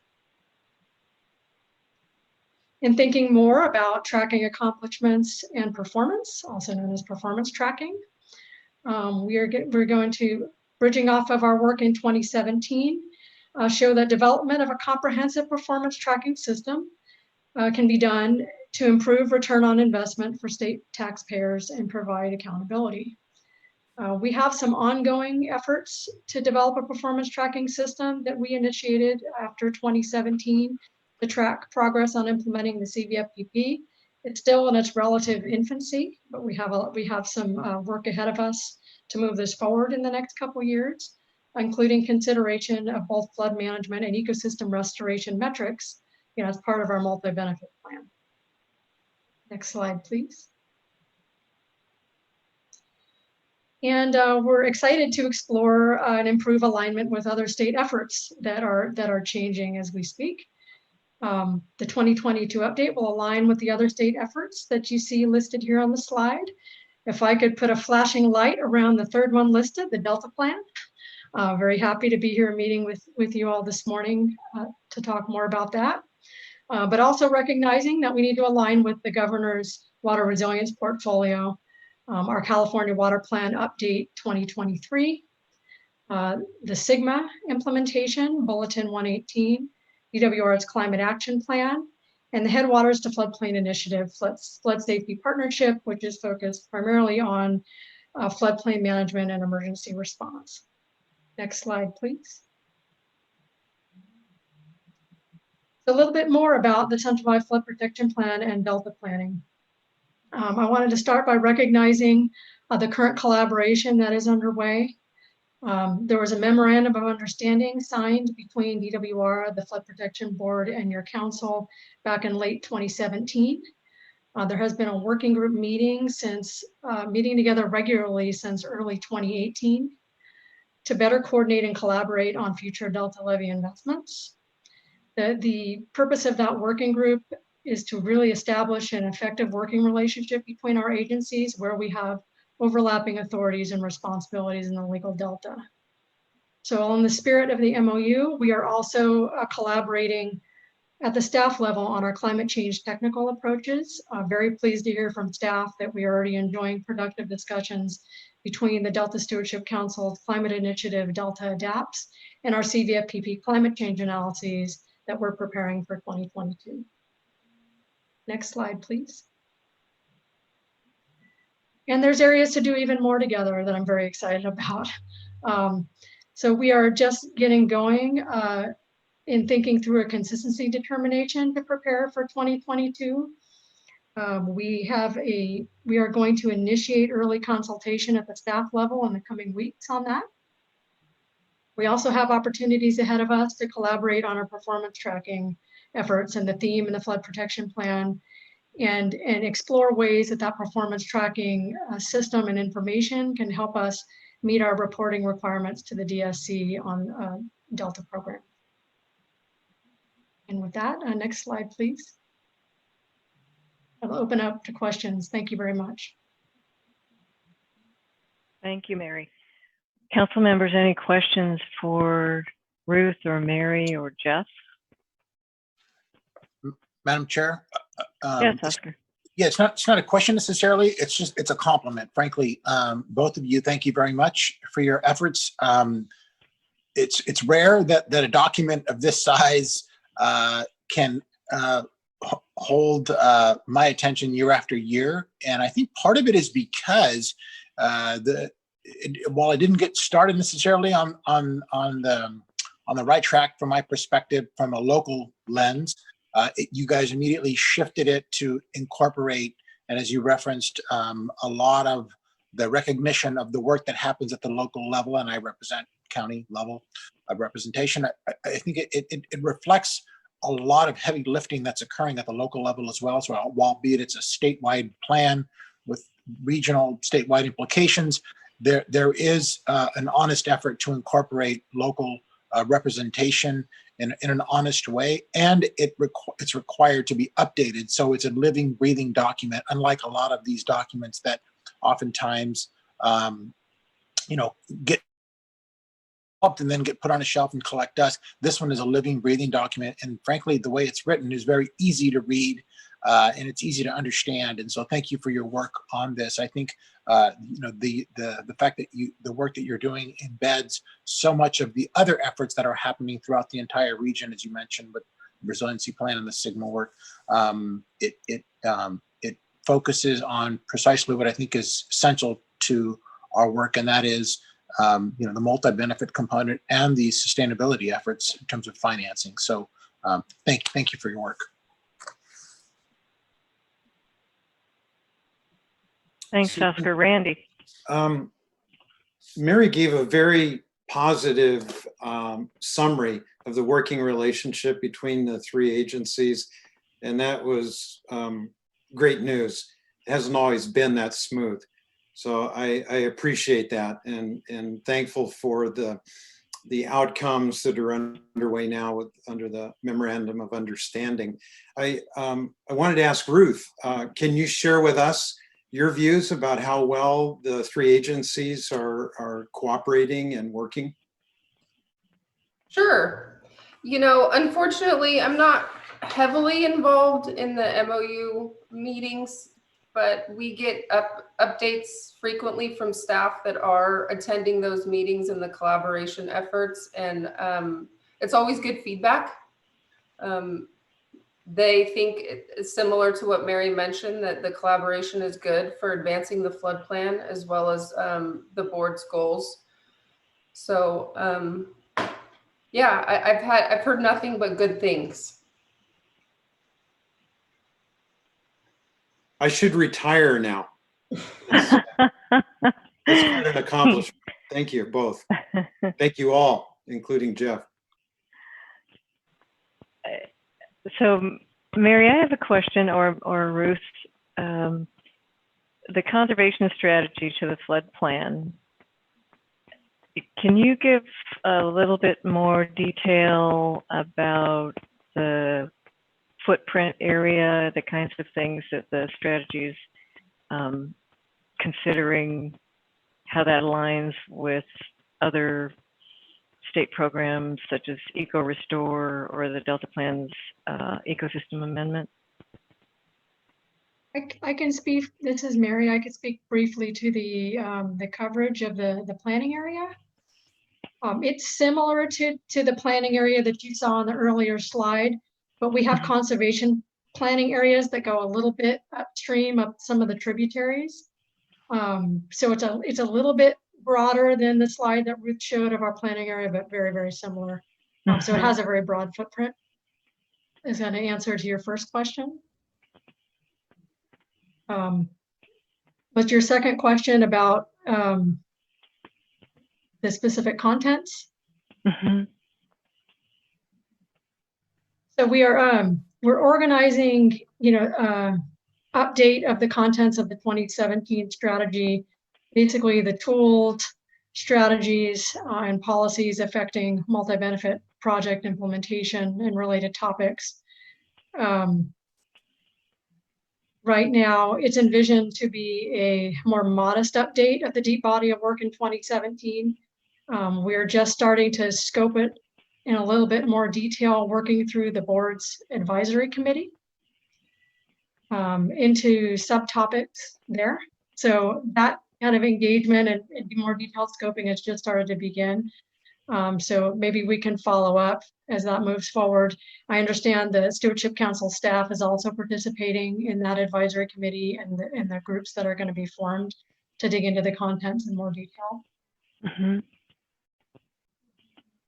In thinking more about tracking accomplishments and performance, also known as performance tracking, we're going to, bridging off of our work in 2017, show that development of a comprehensive performance tracking system can be done to improve return on investment for state taxpayers and provide accountability. We have some ongoing efforts to develop a performance tracking system that we initiated after 2017 to track progress on implementing the CVFPP. It's still in its relative infancy, but we have some work ahead of us to move this forward in the next couple of years, including consideration of both flood management and ecosystem restoration metrics, as part of our multi-benefit plan. Next slide, please. And we're excited to explore and improve alignment with other state efforts that are changing as we speak. The 2022 update will align with the other state efforts that you see listed here on the slide. If I could put a flashing light around the third one listed, the Delta Plan. Very happy to be here meeting with you all this morning to talk more about that. But also recognizing that we need to align with the governor's water resilience portfolio, our California Water Plan Update 2023, the SIGMA implementation, Bulletin 118, DWR's Climate Action Plan, and the Headwaters to Floodplain Initiative Flood Safety Partnership, which is focused primarily on floodplain management and emergency response. Next slide, please. A little bit more about the Central Valley Flood Protection Plan and Delta planning. I wanted to start by recognizing the current collaboration that is underway. There was a memorandum of understanding signed between DWR, the Flood Protection Board, and your council back in late 2017. There has been a working group meeting meeting together regularly since early 2018 to better coordinate and collaborate on future Delta levy investments. The purpose of that working group is to really establish an effective working relationship between our agencies where we have overlapping authorities and responsibilities in the legal delta. So in the spirit of the MOU, we are also collaborating at the staff level on our climate change technical approaches. Very pleased to hear from staff that we are already enjoying productive discussions between the Delta Stewardship Council Climate Initiative Delta Adapts and our CVFPP climate change analyses that we're preparing for 2022. Next slide, please. And there's areas to do even more together that I'm very excited about. So we are just getting going in thinking through a consistency determination to prepare for 2022. We are going to initiate early consultation at the staff level in the coming weeks on that. We also have opportunities ahead of us to collaborate on our performance tracking efforts and the theme and the flood protection plan, and explore ways that performance tracking system and information can help us meet our reporting requirements to the DSC on Delta program. And with that, next slide, please. I'll open up to questions. Thank you very much. Thank you, Mary. Council members, any questions for Ruth or Mary or Jeff? Madam Chair? Yes, Oscar. Yeah, it's not a question necessarily. It's a compliment, frankly. Both of you, thank you very much for your efforts. It's rare that a document of this size can hold my attention year after year, and I think part of it is because while I didn't get started necessarily on the right track from my perspective from a local lens, you guys immediately shifted it to incorporate, and as you referenced, a lot of the recognition of the work that happens at the local level, and I represent county level of representation. I think it reflects a lot of heavy lifting that's occurring at the local level as well. So albeit it's a statewide plan with regional statewide implications, there is an honest effort to incorporate local representation in an honest way, and it's required to be updated. So it's a living, breathing document, unlike a lot of these documents that oftentimes, get up and then get put on a shelf and collect dust. This one is a living, breathing document, and frankly, the way it's written is very easy to read, and it's easy to understand. And so, thank you for your work on this. I think the fact that the work that you're doing embeds so much of the other efforts that are happening throughout the entire region, as you mentioned, with the resiliency plan and the Sigma work. It focuses on precisely what I think is essential to our work, and that is the multi-benefit component and the sustainability efforts in terms of financing. So thank you for your work. Thanks, Oscar. Randy. Mary gave a very positive summary of the working relationship between the three agencies, and that was great news. It hasn't always been that smooth. So I appreciate that, and thankful for the outcomes that are underway now under the Memorandum of Understanding. I wanted to ask Ruth, can you share with us your views about how well the three agencies are cooperating and working? Sure. Unfortunately, I'm not heavily involved in the MOU meetings, but we get updates frequently from staff that are attending those meetings and the collaboration efforts. And it's always good feedback. They think it's similar to what Mary mentioned, that the collaboration is good for advancing the flood plan as well as the board's goals. So yeah, I've heard nothing but good things. I should retire now. That's quite an accomplishment. Thank you both. Thank you all, including Jeff. So, Mary, I have a question, or Ruth. The conservation strategy to the flood plan. Can you give a little bit more detail about the footprint area, the kinds of things that the strategy is considering, how that aligns with other state programs such as Eco Restore or the Delta Plan's ecosystem amendment? I can speak, this is Mary, I could speak briefly to the coverage of the planning area. It's similar to the planning area that you saw on the earlier slide, but we have conservation planning areas that go a little bit upstream up some of the tributaries. So it's a little bit broader than the slide that Ruth showed of our planning area, but very, very similar. So it has a very broad footprint. Is that an answer to your first question? But your second question about the specific contents? So we are we're organizing, update of the contents of the 2017 strategy, basically the tools, strategies, and policies affecting multi-benefit project implementation and related topics. Right now, it's envisioned to be a more modest update of the deep body of work in 2017. We're just starting to scope it in a little bit more detail, working through the board's advisory committee into subtopics there. So that kind of engagement and more detailed scoping has just started to begin. So maybe we can follow up as that moves forward. I understand the Stewardship Council staff is also participating in that advisory committee and the groups that are going to be formed to dig into the contents in more detail.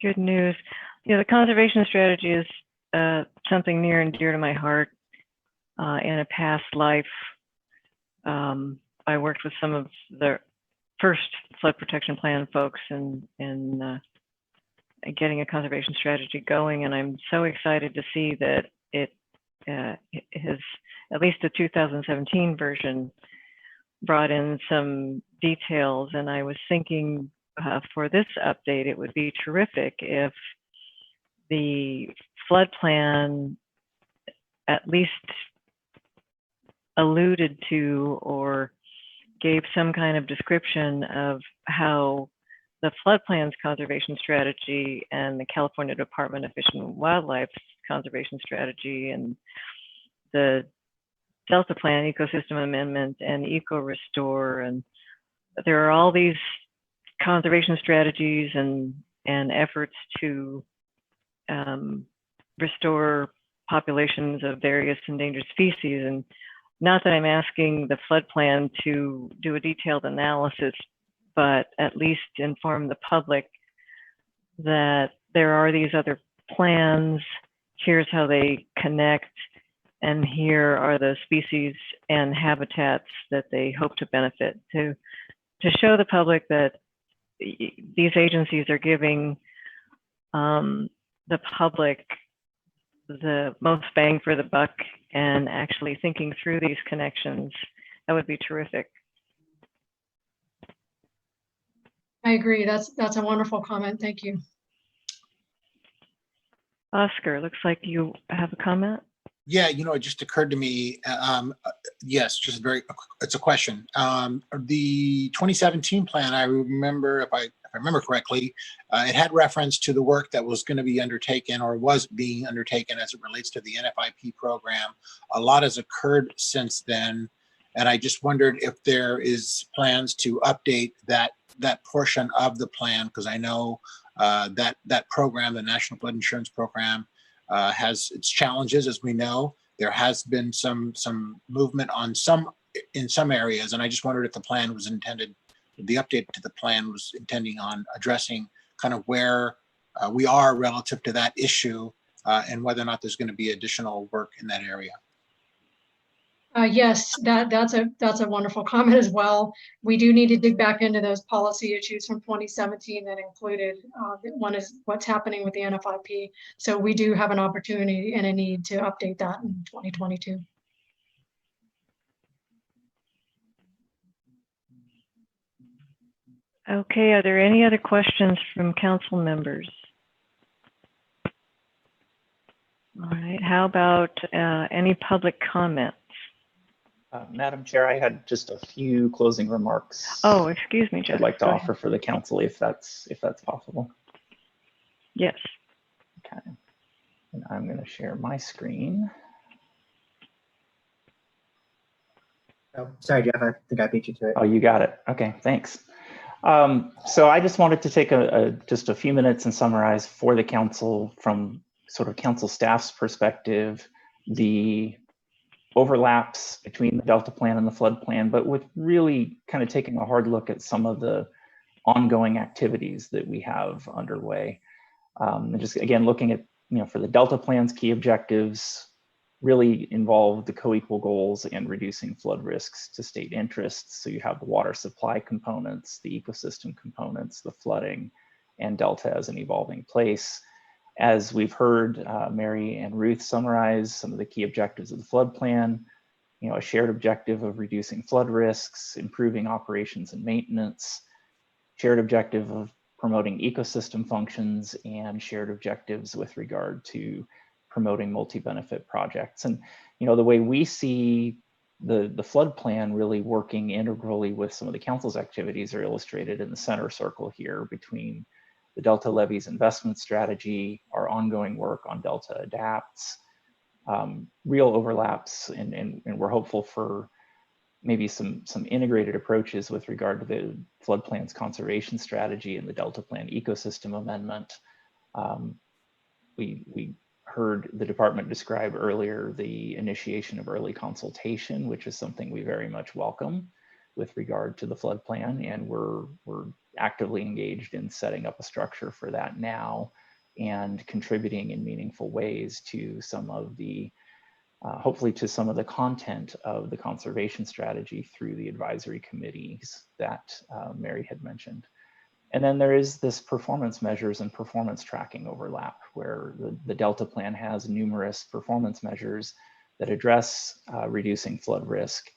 Good news. The conservation strategy is something near and dear to my heart. In a past life, I worked with some of the first flood protection plan folks and getting a conservation strategy going, and I'm so excited to see that it has, at least the 2017 version, brought in some details. And I was thinking for this update, it would be terrific if the flood plan at least alluded to or gave some kind of description of how the flood plan's conservation strategy and the California Department of Fish and Wildlife's conservation strategy and the Delta Plan ecosystem amendment and Eco Restore, and there are all these conservation strategies and efforts to restore populations of various endangered species. And not that I'm asking the flood plan to do a detailed analysis, but at least inform the public that there are these other plans, here's how they connect, and here are the species and habitats that they hope to benefit, to show the public that these agencies are giving the public the most bang for the buck and actually thinking through these connections. That would be terrific. I agree. That's a wonderful comment. Thank you. Oscar, looks like you have a comment. Yeah, it just occurred to me, yes, it's a question. The 2017 plan, I remember, if I remember correctly, it had reference to the work that was going to be undertaken or was being undertaken as it relates to the NFIP program. A lot has occurred since then, and I just wondered if there is plans to update that portion of the plan, because I know that program, the National Flood Insurance Program, has its challenges, as we know. There has been some movement in some areas, and I just wondered if the plan was intended, the update to the plan was intending on addressing kind of where we are relative to that issue, and whether or not there's going to be additional work in that area. Yes, that's a wonderful comment as well. We do need to dig back into those policy issues from 2017 that included, one is what's happening with the NFIP. So we do have an opportunity and a need to update that in 2022. Okay, are there any other questions from council members? All right, how about any public comments? Madam Chair, I had just a few closing remarks. Oh, excuse me, Jeff. I'd like to offer for the council if that's possible. Yes. Okay. And I'm going to share my screen. Oh, sorry, Jeff. I think I beat you to it. Oh, you got it. Okay, thanks. So I just wanted to take just a few minutes and summarize for the council from sort of council staff's perspective, the overlaps between the Delta Plan and the flood plan, but with really kind of taking a hard look at some of the ongoing activities that we have underway. And just again, looking at, for the Delta Plan's key objectives, really involve the co-equal goals and reducing flood risks to state interests. So you have the water supply components, the ecosystem components, the flooding, and Delta as an evolving place. As we've heard Mary and Ruth summarize some of the key objectives of the flood plan, a shared objective of reducing flood risks, improving operations and maintenance, shared objective of promoting ecosystem functions, and shared objectives with regard to promoting multi-benefit projects. And the way we see the flood plan really working integrally with some of the council's activities are illustrated in the center circle here between the Delta Levees investment strategy, our ongoing work on Delta Adapts, real overlaps, and we're hopeful for maybe some integrated approaches with regard to the flood plan's conservation strategy and the Delta Plan ecosystem amendment. We heard the department describe earlier the initiation of early consultation, which is something we very much welcome with regard to the flood plan, and we're actively engaged in setting up a structure for that now and contributing in meaningful ways to some of the hopefully to some of the content of the conservation strategy through the advisory committees that Mary had mentioned. And then there is this performance measures and performance tracking overlap where the Delta Plan has numerous performance measures that address reducing flood risk.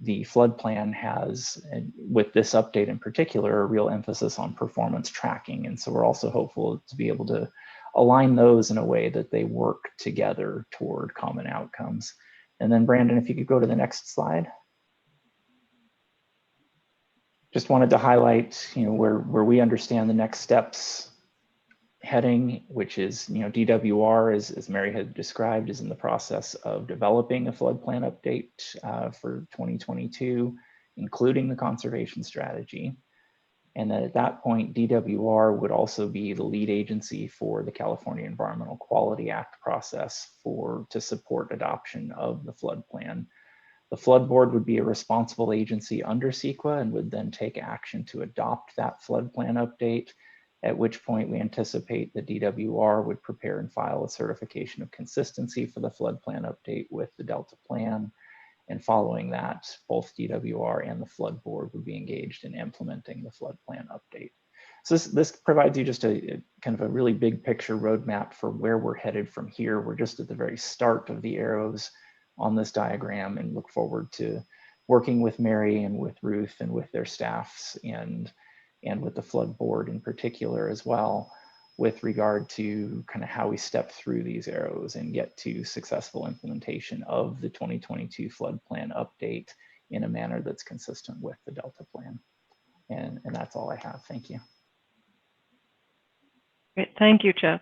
The flood plan has, and with this update in particular, a real emphasis on performance tracking. And so we're also hopeful to be able to align those in a way that they work together toward common outcomes. And then Brandon, if you could go to the next slide. Just wanted to highlight, where we understand the next steps heading, which is, DWR, as Mary had described, is in the process of developing a flood plan update for 2022, including the conservation strategy. And then at that point, DWR would also be the lead agency for the California Environmental Quality Act process to support adoption of the flood plan. The flood board would be a responsible agency under CEQA and would then take action to adopt that flood plan update, at which point we anticipate the DWR would prepare and file a certification of consistency for the flood plan update with the Delta Plan. And following that, both DWR and the flood board would be engaged in implementing the flood plan update. So this provides you just a kind of a really big picture roadmap for where we're headed from here. We're just at the very start of the arrows on this diagram and look forward to working with Mary and with Ruth and with their staffs and with the flood board in particular as well, with regard to kind of how we step through these arrows and get to successful implementation of the 2022 flood plan update in a manner that's consistent with the Delta Plan. And that's all I have. Thank you. Great. Thank you, Jeff.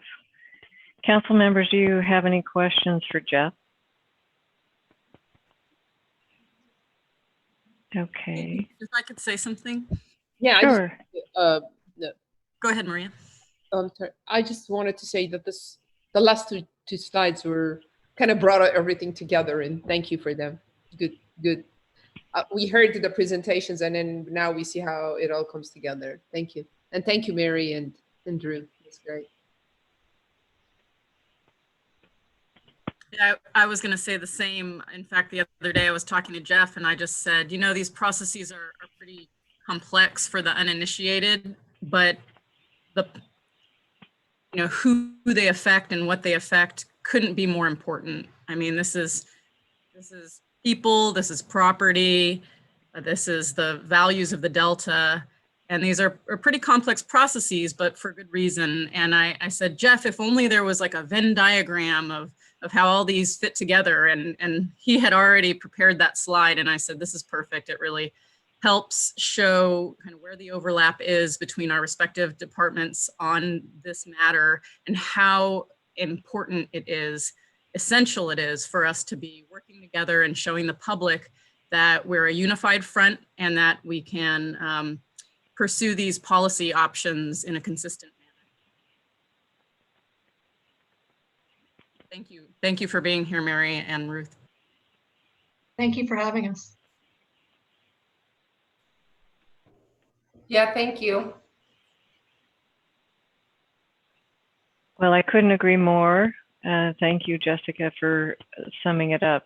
Council members, do you have any questions for Jeff? Okay. If I could say something. Yeah, Sure. Go ahead, Maria. I just wanted to say that the last two slides were kind of brought everything together, and thank you for them. Good. We heard the presentations, and then now we see how it all comes together. Thank you, and thank you, Mary and Drew. It's great. Yeah, I was going to say the same. In fact, the other day I was talking to Jeff and I just said, these processes are pretty complex for the uninitiated, but who they affect and what they affect couldn't be more important. I mean, this is people, this is property, this is the values of the Delta, and these are pretty complex processes, but for good reason. And I said, Jeff, if only there was like a Venn diagram of how all these fit together, and he had already prepared that slide, and I said, this is perfect. It really helps show kind of where the overlap is between our respective departments on this matter and how important it is, essential it is for us to be working together and showing the public that we're a unified front and that we can pursue these policy options in a consistent manner. Thank you. Thank you for being here, Mary and Ruth. Thank you for having us. Yeah, thank you. Well, I couldn't agree more. Thank you, Jessica, for summing it up.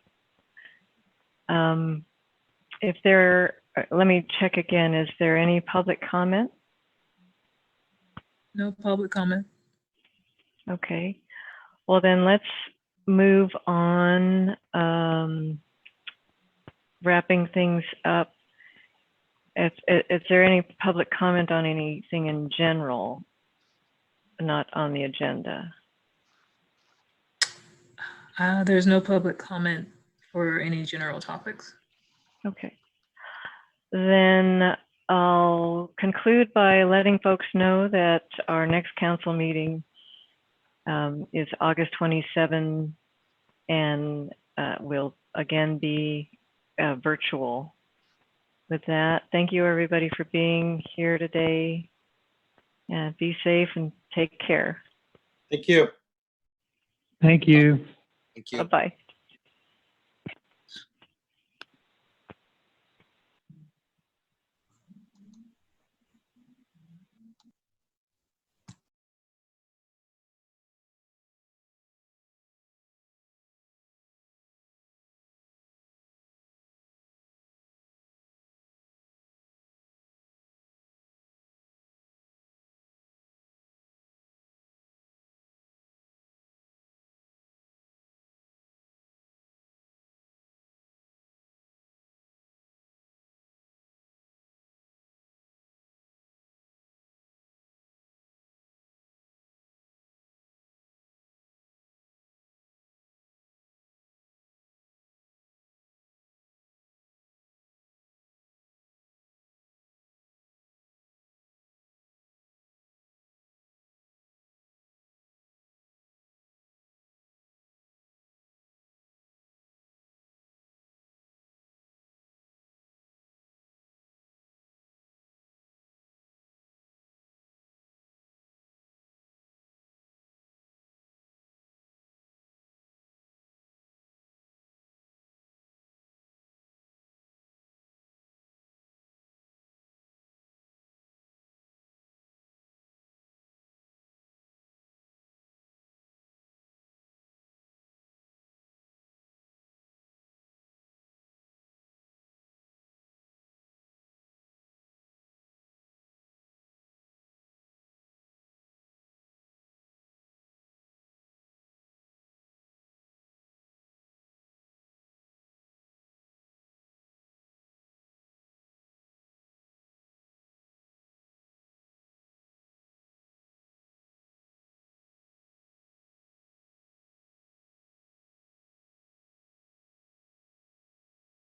Let me check again. Is there any public comment? No public comment. Okay. Well, then let's move on. Wrapping things up. Is there any public comment on anything in general, not on the agenda? There's no public comment for any general topics. Okay. Then I'll conclude by letting folks know that our next council meeting is August 27, and will again be virtual. With that, thank you everybody for being here today, and be safe and take care. Thank you. Thank you. Thank you. Bye-bye.